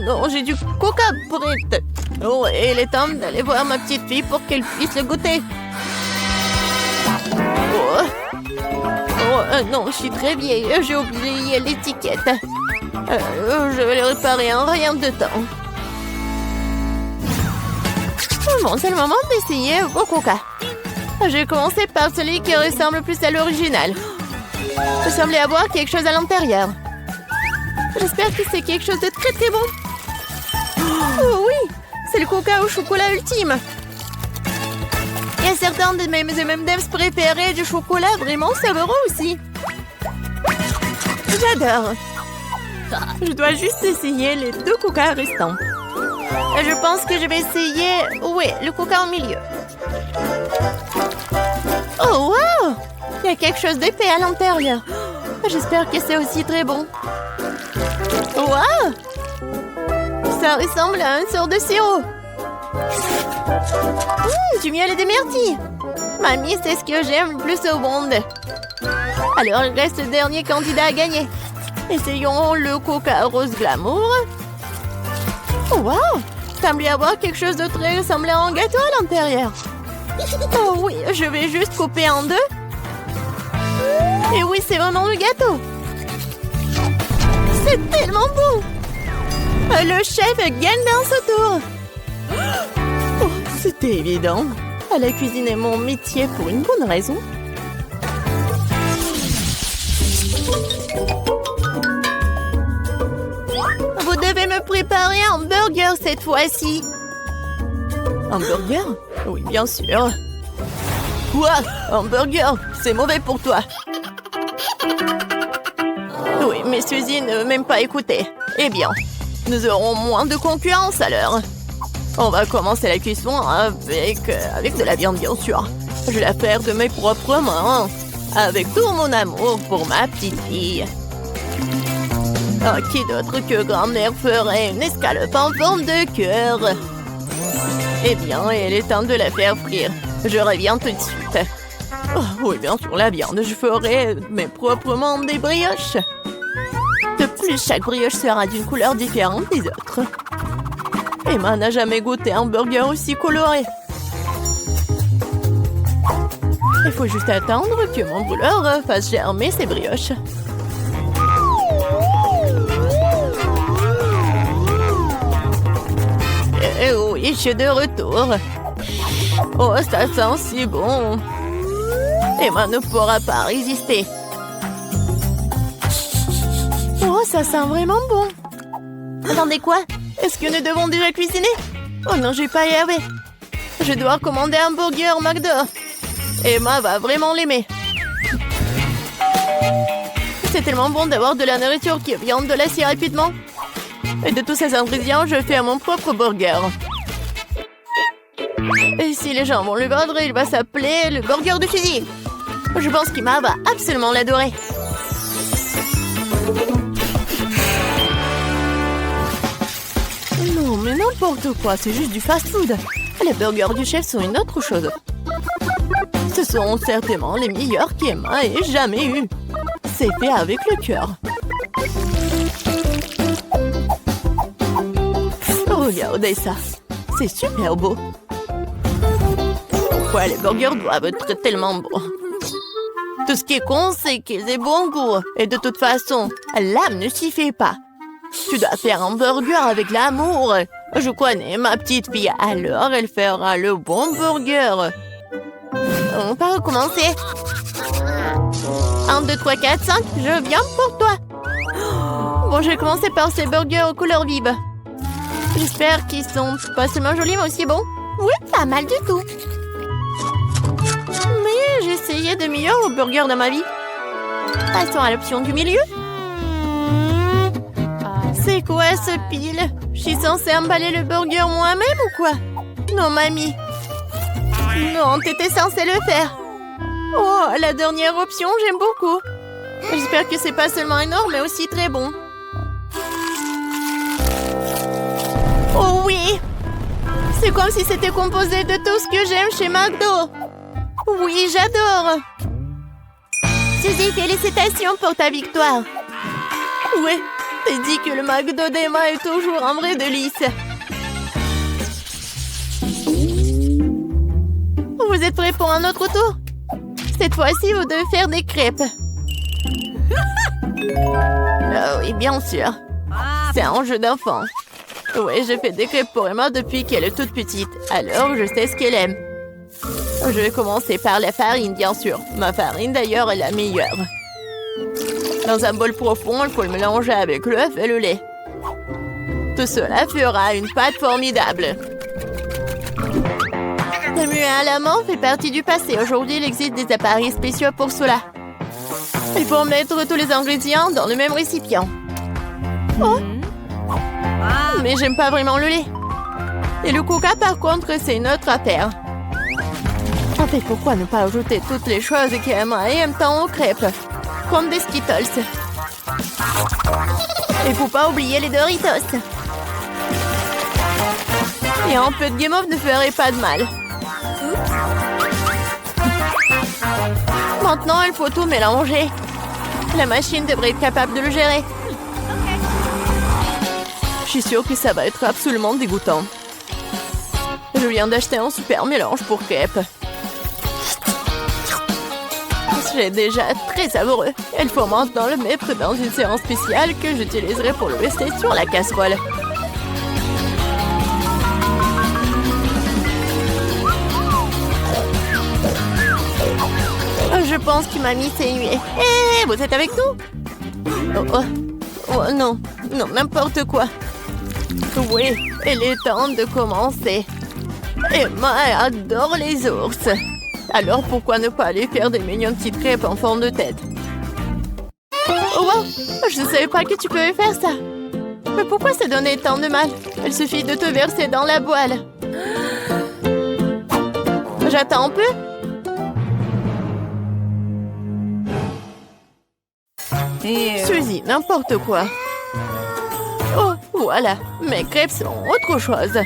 non, j'ai du coca prêt. Oh, et il est temps d'aller voir ma petite fille pour qu'elle puisse le goûter. Non, je suis très vieille. J'ai oublié l'étiquette. Je vais le réparer en rien de temps. Bon, c'est le moment d'essayer au coca. Je vais commencer par celui qui ressemble plus à l'original. Il semblait avoir quelque chose à l'intérieur. J'espère que c'est quelque chose de très très bon. Oh oui, c'est le coca au chocolat ultime. Il y a certains de mes M&M's préférés du chocolat vraiment savoureux aussi. J'adore. Je dois juste essayer les 2 coca restants. Et je pense que je vais essayer... Oui, le coca au milieu. Oh, wow! Il y a quelque chose d'épais à l'intérieur. J'espère que c'est aussi très bon. Wow! Ça ressemble à une sorte de sirop. Du miel et des myrtilles. Mamie, c'est ce que j'aime le plus au monde. Alors, il reste le dernier candidat à gagner. Essayons le coca rose glamour. Oh, wow! Semble y avoir quelque chose de très ressemblant à un gâteau à l'intérieur. Oh oui, je vais juste couper en 2. Et oui, c'est vraiment le gâteau. C'est tellement bon. Le chef gagne dans ce tour. Oh, c'était évident. La cuisine est mon métier pour une bonne raison. Vous devez me préparer un burger cette fois-ci. Un burger? Oui, bien sûr. Quoi? Un burger? C'est mauvais pour toi. Oui, mais Suzy ne m'aime pas écouter. Eh bien, nous aurons moins de concurrence alors. On va commencer la cuisson avec de la viande, bien sûr. Je vais la faire de mes propres mains. Avec tout mon amour pour ma petite fille. Oh, qui d'autre que grand-mère ferait une escalope en forme de cœur? Eh bien, il est temps de la faire frire. Je reviens tout de suite. Oh, oui, bien sûr, la viande. Je ferai mes propres mains des brioches. De plus, chaque brioche sera d'une couleur différente des autres. Emma n'a jamais goûté un burger aussi coloré. Il faut juste attendre que mon brûleur fasse germer ses brioches. Et oui, je suis de retour. Oh, ça sent si bon. Emma ne pourra pas résister. Oh, ça sent vraiment bon. Attendez, quoi? Est-ce que nous devons déjà cuisiner? Oh non, je vais pas y arriver. Je dois commander un burger McDo. Emma va vraiment l'aimer. C'est tellement bon d'avoir de la nourriture qui vient de là si rapidement. Et de tous ces ingrédients, je fais mon propre burger. Et si les gens vont le vendre, il va s'appeler le burger de Suzy. Je pense qu'Emma va absolument l'adorer. Non, mais n'importe quoi, c'est juste du fast-food. Les burgers du chef sont une autre chose. Ce sont certainement les meilleurs qu'Emma ait jamais eu. C'est fait avec le cœur. Regardez ça. C'est super beau. Pourquoi les burgers doivent être tellement bons? Tout ce qui est con, c'est qu'ils aient bon goût. Et de toute façon, l'âme ne s'y fait pas. Tu dois faire un burger avec l'amour. Je connais ma petite fille, alors elle fera le bon burger. On va recommencer. 1, 2, 3, 4, 5, je viens pour toi. Bon, je vais commencer par ces burgers aux couleurs vives. J'espère qu'ils sont pas seulement jolis, mais aussi bons. Oui, pas mal du tout. Mais j'ai essayé de meilleurs burgers dans ma vie. Passons à l'option du milieu. C'est quoi ce pile? Je suis censée emballer le burger moi-même ou quoi? Non, mamie. Non, t'étais censée le faire. Oh, la dernière option, j'aime beaucoup. J'espère que c'est pas seulement énorme, mais aussi très bon. Oh oui! C'est comme si c'était composé de tout ce que j'aime chez McDo. Oui, j'adore. Suzy, félicitations pour ta victoire. Ouais, t'as dit que le McDo d'Emma est toujours un vrai délice. Vous êtes prêts pour un autre tour? Cette fois-ci, vous devez faire des crêpes. Ah oui, bien sûr. C'est un jeu d'enfant. Oui, je fais des crêpes pour Emma depuis qu'elle est toute petite. Alors, je sais ce qu'elle aime. Je vais commencer par la farine, bien sûr. Ma farine, d'ailleurs, est la meilleure. Dans un bol profond, il faut le mélanger avec l'œuf et le lait. Tout cela fera une pâte formidable. Le muet à la menthe fait partie du passé. Aujourd'hui, il existe des appareils spéciaux pour cela. Il faut mettre tous les ingrédients dans le même récipient. Oh! Mais j'aime pas vraiment le lait. Et le coca, par contre, c'est une autre affaire. En fait, pourquoi ne pas ajouter toutes les choses qu'Emma aime tant aux crêpes? Comme des Skittles. Il faut pas oublier les Doritos. Et un peu de guimauve ne ferait pas de mal. Maintenant, il faut tout mélanger. La machine devrait être capable de le gérer. Je suis sûre que ça va être absolument dégoûtant. Je viens d'acheter un super mélange pour crêpes. C'est déjà très savoureux. Il faut maintenant le mettre dans une séance spéciale que j'utiliserai pour le rester sur la casserole. Je pense que mamie s'est nuée. Hé, vous êtes avec nous? Oh non, non, n'importe quoi. Oui, il est temps de commencer. Emma adore les ours. Alors pourquoi ne pas aller faire des mignonnes petites crêpes en forme de tête? Oh wow, je ne savais pas que tu pouvais faire ça. Mais pourquoi ça donnait tant de mal? Il suffit de te verser dans la poêle. J'attends un peu. Suzy, n'importe quoi. Oh, voilà, mes crêpes sont autre chose.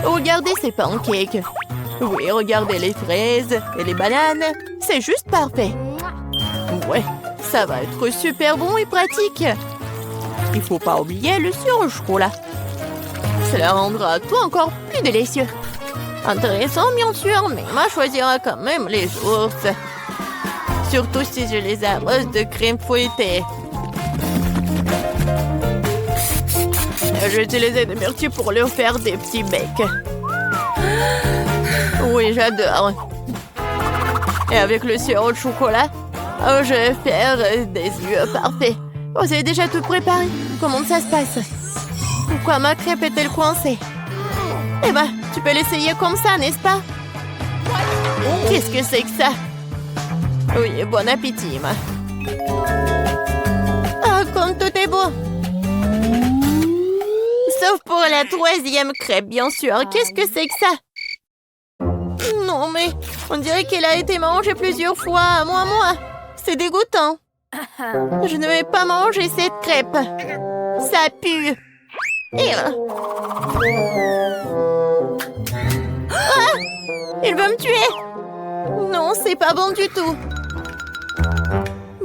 Regardez ces pancakes. Oui, regardez les fraises et les bananes. C'est juste parfait. Ouais, ça va être super bon et pratique. Il faut pas oublier le sirop au chocolat. Cela rendra tout encore plus délicieux. Intéressant, bien sûr, mais Emma choisira quand même les ours. Surtout si je les arrose de crème fouettée. J'ai utilisé des myrtilles pour leur faire des petits becs. Oui, j'adore. Et avec le sirop de chocolat, je vais faire des yeux parfaits. Oh, vous avez déjà tout préparé? Comment ça se passe? Pourquoi ma crêpe est-elle coincée? Eh ben, tu peux l'essayer comme ça, n'est-ce pas? Qu'est-ce que c'est que ça? Oui, bon appétit, Emma. Ah, comme tout est beau. Sauf pour la troisième crêpe, bien sûr. Qu'est-ce que c'est que ça? Non, mais on dirait qu'elle a été mangée plusieurs fois, moi. C'est dégoûtant. Je ne vais pas manger cette crêpe. Ça pue. Ah! Il veut me tuer. Non, c'est pas bon du tout.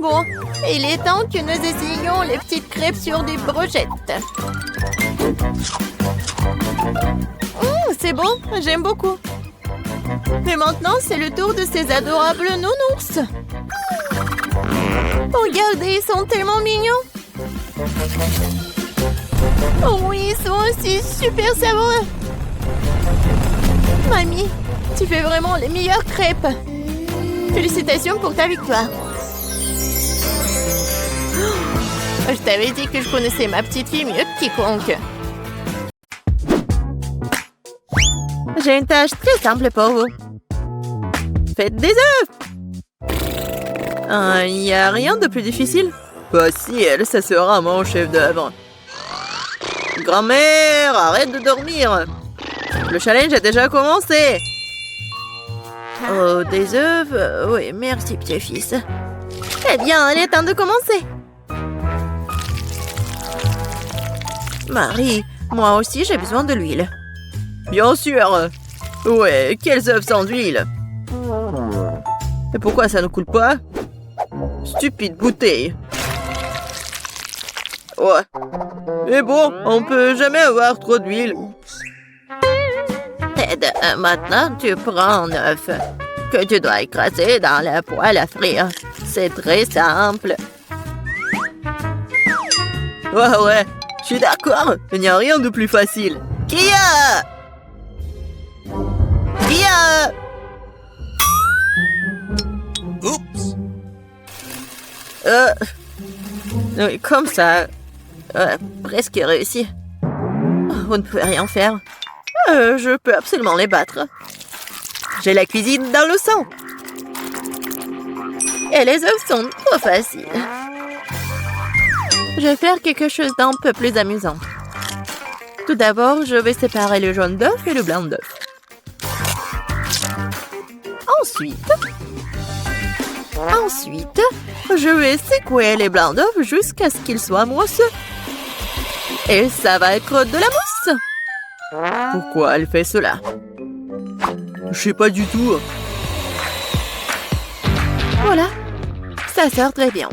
Bon, il est temps que nous essayions les petites crêpes sur des brochettes. C'est bon, j'aime beaucoup. Mais maintenant, c'est le tour de ces adorables nounours. Regardez, ils sont tellement mignons. Oh oui, ils sont aussi super savoureux. Mamie, tu fais vraiment les meilleures crêpes. Félicitations pour ta victoire. Je t'avais dit que je connaissais ma petite fille mieux que quiconque. J'ai une tâche très simple pour vous. Faites des œufs. Il n'y a rien de plus difficile. Facile, ça sera mon chef-d'œuvre. Grand-mère, arrête de dormir. Le challenge a déjà commencé. Oh, des œufs? Oui, merci, petit-fils. Eh bien, il est temps de commencer. Marie, moi aussi, j'ai besoin de l'huile. Bien sûr. Ouais, quels œufs sans huile? Et pourquoi ça ne coule pas? Stupide bouteille. Ouais. Mais bon, on peut jamais avoir trop d'huile. Ted, maintenant tu prends un œuf que tu dois écraser dans la poêle à frire. C'est très simple. Ouais, je suis d'accord. Il n'y a rien de plus facile. Kia! Oups! Oui, comme ça. Presque réussi. Vous ne pouvez rien faire. Je peux absolument les battre. J'ai la cuisine dans le sang. Et les œufs sont trop faciles. Je vais faire quelque chose d'un peu plus amusant. Tout d'abord, je vais séparer le jaune d'œuf et le blanc d'œuf. Ensuite, je vais secouer les blancs d'œuf jusqu'à ce qu'ils soient mousseux. Et ça va être de la mousse. Pourquoi elle fait cela? Je sais pas du tout. Voilà, ça sert très bien.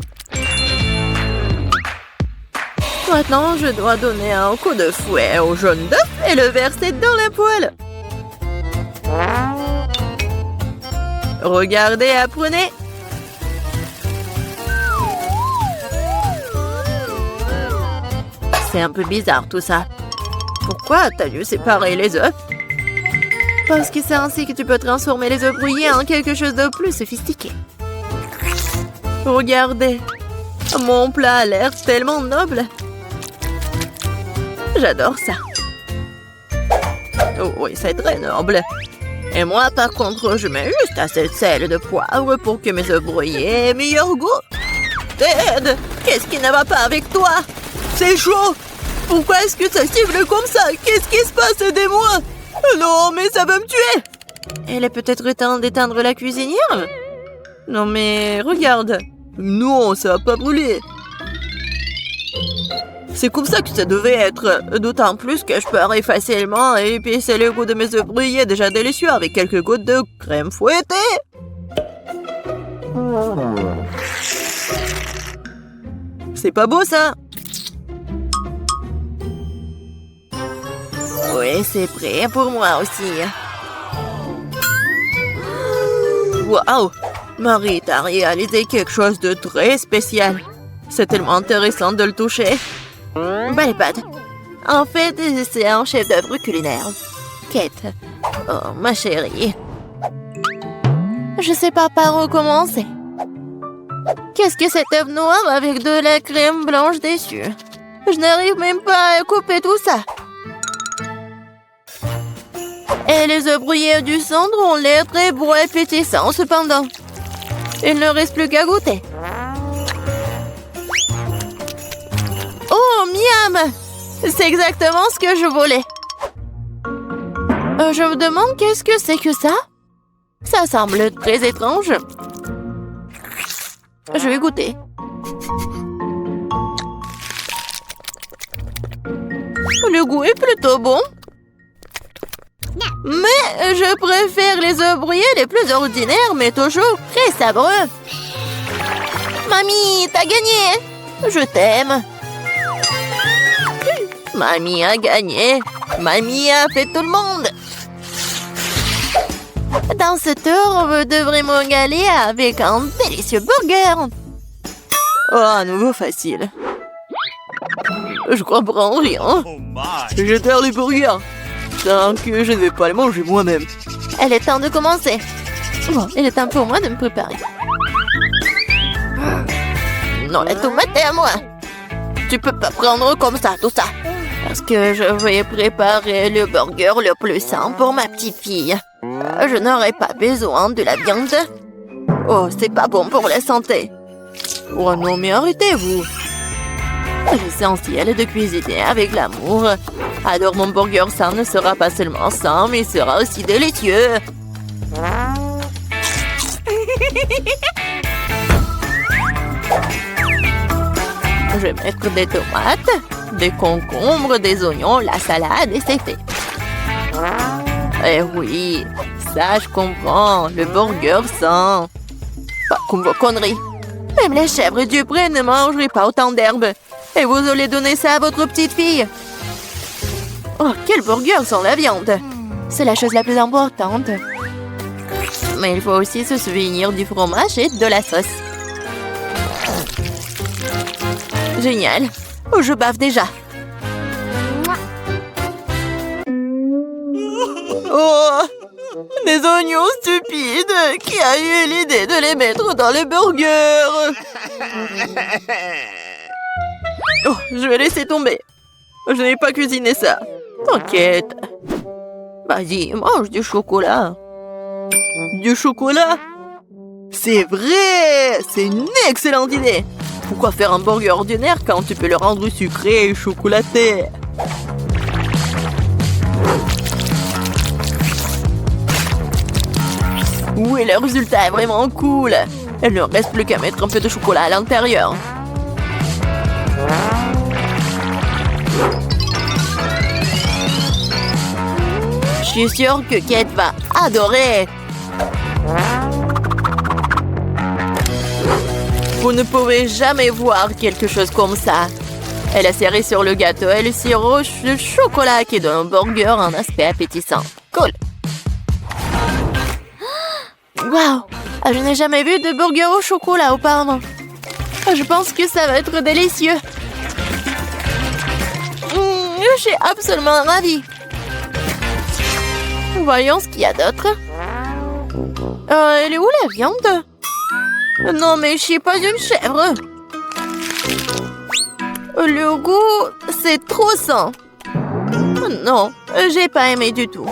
Maintenant, je dois donner un coup de fouet au jaune d'œuf et le verser dans la poêle. Regardez, apprenez. C'est un peu bizarre tout ça. Pourquoi t'as dû séparer les œufs? Parce que c'est ainsi que tu peux transformer les œufs brouillés en quelque chose de plus sophistiqué. Regardez, mon plat a l'air tellement noble. J'adore ça. Oh oui, c'est très noble. Et moi, par contre, je mets juste assez de sel et de poivre pour que mes œufs brouillés aient meilleur goût. Ted, qu'est-ce qui ne va pas avec toi? C'est chaud. Pourquoi est-ce que ça siffle comme ça? Qu'est-ce qui se passe? Aidez-moi. Non, mais ça va me tuer. Elle est peut-être temps d'éteindre la cuisinière? Non, mais regarde. Non, ça va pas brûler. C'est comme ça que ça devait être. D'autant plus que je peux facilement épicer le goût de mes œufs brouillés déjà délicieux avec quelques gouttes de crème fouettée. C'est pas beau, ça? Oui, c'est prêt pour moi aussi. Waouh! Marie, t'as réalisé quelque chose de très spécial. C'est tellement intéressant de le toucher. Bonne pâte. En fait, c'est un chef-d'œuvre culinaire. Kate. Oh, ma chérie. Je sais pas par où commencer. Qu'est-ce que cet œuf noir avec de la crème blanche dessus? Je n'arrive même pas à couper tout ça. Et les œufs brouillés du centre ont l'air très beaux et pétissants cependant. Il ne reste plus qu'à goûter. Oh, miam! C'est exactement ce que je voulais. Je me demande qu'est-ce que c'est que ça? Ça semble très étrange. Je vais goûter. Le goût est plutôt bon. Mais je préfère les œufs brouillés les plus ordinaires, mais toujours très savoureux. Mamie, t'as gagné! Je t'aime. Mamie a gagné. Mamie a fait tout le monde. Dans ce tour, vous devrez me régaler avec un délicieux burger. Oh, à nouveau facile. Je comprends rien. Oh my! Je perds les burgers. Tant que je ne vais pas les manger moi-même. Elle est temps de commencer. Bon, il est temps pour moi de me préparer. Non, la tomate est à moi. Tu peux pas prendre comme ça, tout ça. Parce que je vais préparer le burger le plus sain pour ma petite fille. Je n'aurai pas besoin de la viande. Oh, c'est pas bon pour la santé. Oh non, mais arrêtez-vous. L'essentiel de cuisiner avec l'amour. Alors mon burger sain ne sera pas seulement sain, mais sera aussi délicieux. Je vais mettre des tomates, des concombres, des oignons, la salade et c'est fait. Eh oui, ça je comprends, le burger sain. Pas comme vos conneries. Même les chèvres du pré ne mangeraient pas autant d'herbe. Et vous allez donner ça à votre petite fille. Oh, quel burger sans la viande. C'est la chose la plus importante. Mais il faut aussi se souvenir du fromage et de la sauce. Génial. Oh, je bave déjà. Oh, des oignons stupides. Qui a eu l'idée de les mettre dans les burgers? Oh, je vais laisser tomber. Je n'ai pas cuisiné ça. T'inquiète. Vas-y, mange du chocolat. Du chocolat? C'est vrai! C'est une excellente idée! Pourquoi faire un burger ordinaire quand tu peux le rendre sucré et chocolaté? Oui, le résultat est vraiment cool! Il ne reste plus qu'à mettre un peu de chocolat à l'intérieur. Je suis sûre que Kate va adorer! Vous ne pouvez jamais voir quelque chose comme ça. Elle a serré sur le gâteau et le sirop de chocolat qui donne au burger un aspect appétissant. Cool! Waouh! Je n'ai jamais vu de burger au chocolat auparavant. Je pense que ça va être délicieux. Je suis absolument ravie. Voyons ce qu'il y a d'autre. Elle est où la viande? Non, mais je suis pas une chèvre. Le goût, c'est trop sain. Non, j'ai pas aimé du tout.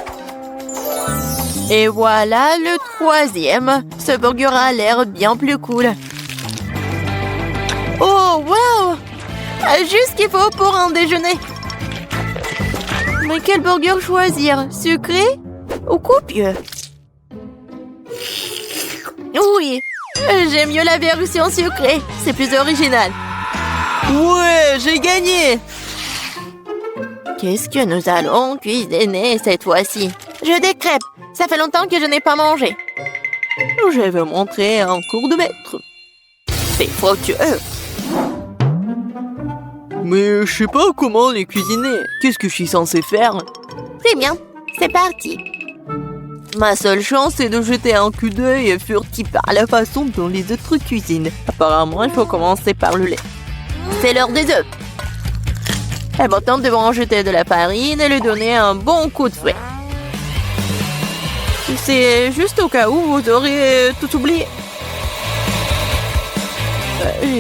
Et voilà le troisième. Ce burger a l'air bien plus cool. Oh, wow! Juste ce qu'il faut pour un déjeuner. Mais quel burger choisir? Sucré ou copieux? Oui, j'aime mieux la version sucrée. C'est plus original. Ouais, j'ai gagné! Qu'est-ce que nous allons cuisiner cette fois-ci? Je des crêpes. Ça fait longtemps que je n'ai pas mangé. Je vais montrer un cours de maître. C'est fructueux. Mais je sais pas comment les cuisiner. Qu'est-ce que je suis censée faire? Très bien, c'est parti. Ma seule chance, c'est de jeter un coup d'œil furtif à la façon dont les autres cuisinent. Apparemment, il faut commencer par le lait. C'est l'heure des œufs. Et maintenant, nous devons en jeter de la farine et lui donner un bon coup de fouet. C'est juste au cas où vous aurez tout oublié.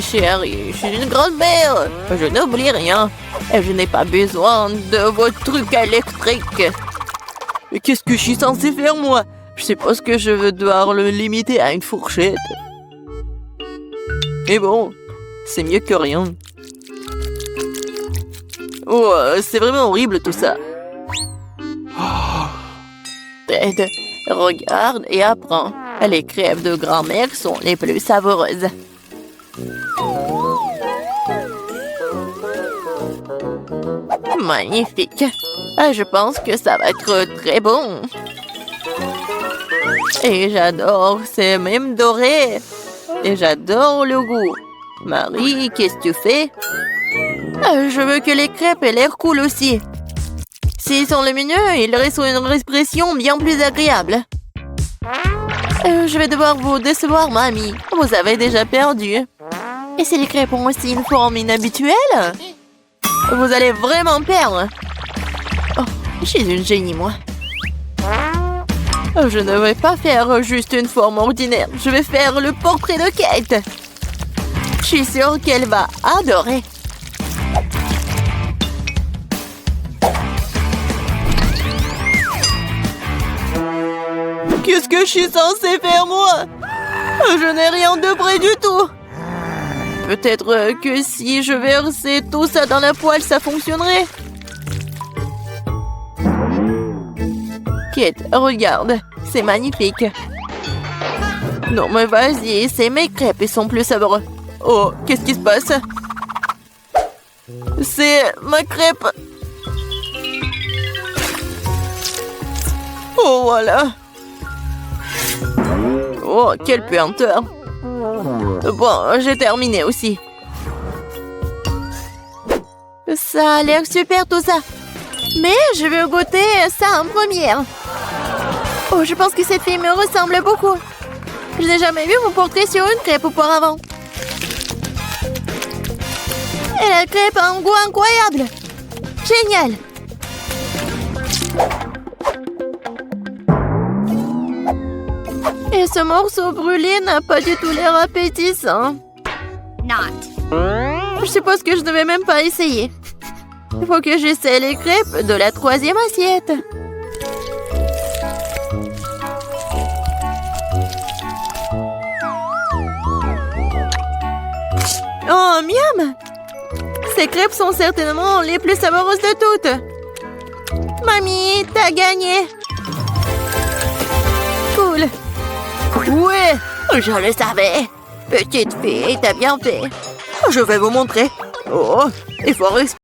Chérie, je suis une grand-mère. Je n'oublie rien. Et je n'ai pas besoin de vos trucs électriques. Mais qu'est-ce que je suis censée faire, moi? Je suppose que je vais devoir le limiter à une fourchette. Mais bon, c'est mieux que rien. Oh, c'est vraiment horrible tout ça. Ted, regarde et apprends. Les crêpes de grand-mère sont les plus savoureuses. Magnifique. Je pense que ça va être très bon. Et j'adore, c'est même doré. Et j'adore le goût. Marie, qu'est-ce que tu fais? Je veux que les crêpes aient l'air cool aussi. S'ils sont lumineux, ils restent une expression bien plus agréable. Je vais devoir vous décevoir, mamie. Vous avez déjà perdu. Et si les crêpes ont aussi une forme inhabituelle? Vous allez vraiment perdre. Oh, je suis une génie, moi. Je ne vais pas faire juste une forme ordinaire. Je vais faire le portrait de Kate. Je suis sûre qu'elle va adorer. Qu'est-ce que je suis censée faire, moi? Je n'ai rien de près du tout. Peut-être que si je versais tout ça dans la poêle, ça fonctionnerait. Kate, regarde, c'est magnifique. Non, mais vas-y, c'est mes crêpes, ils sont plus savoureux. Oh, qu'est-ce qui se passe? C'est ma crêpe. Oh, voilà. Oh, quelle puanteur. Bon, j'ai terminé aussi. Ça a l'air super tout ça. Mais je veux goûter ça en première. Oh, je pense que cette fille me ressemble beaucoup. Je n'ai jamais vu mon portrait sur une crêpe auparavant. Et la crêpe a un goût incroyable. Génial. Et ce morceau brûlé n'a pas du tout l'air appétissant. Not. Je suppose que je ne devais même pas essayer. Il faut que j'essaie les crêpes de la 3e assiette. Oh, miam! Ces crêpes sont certainement les plus savoureuses de toutes. Mamie, t'as gagné! Cool! Ouais, je le savais. Petite fille, t'as bien fait. Je vais vous montrer. Oh, il faut respirer.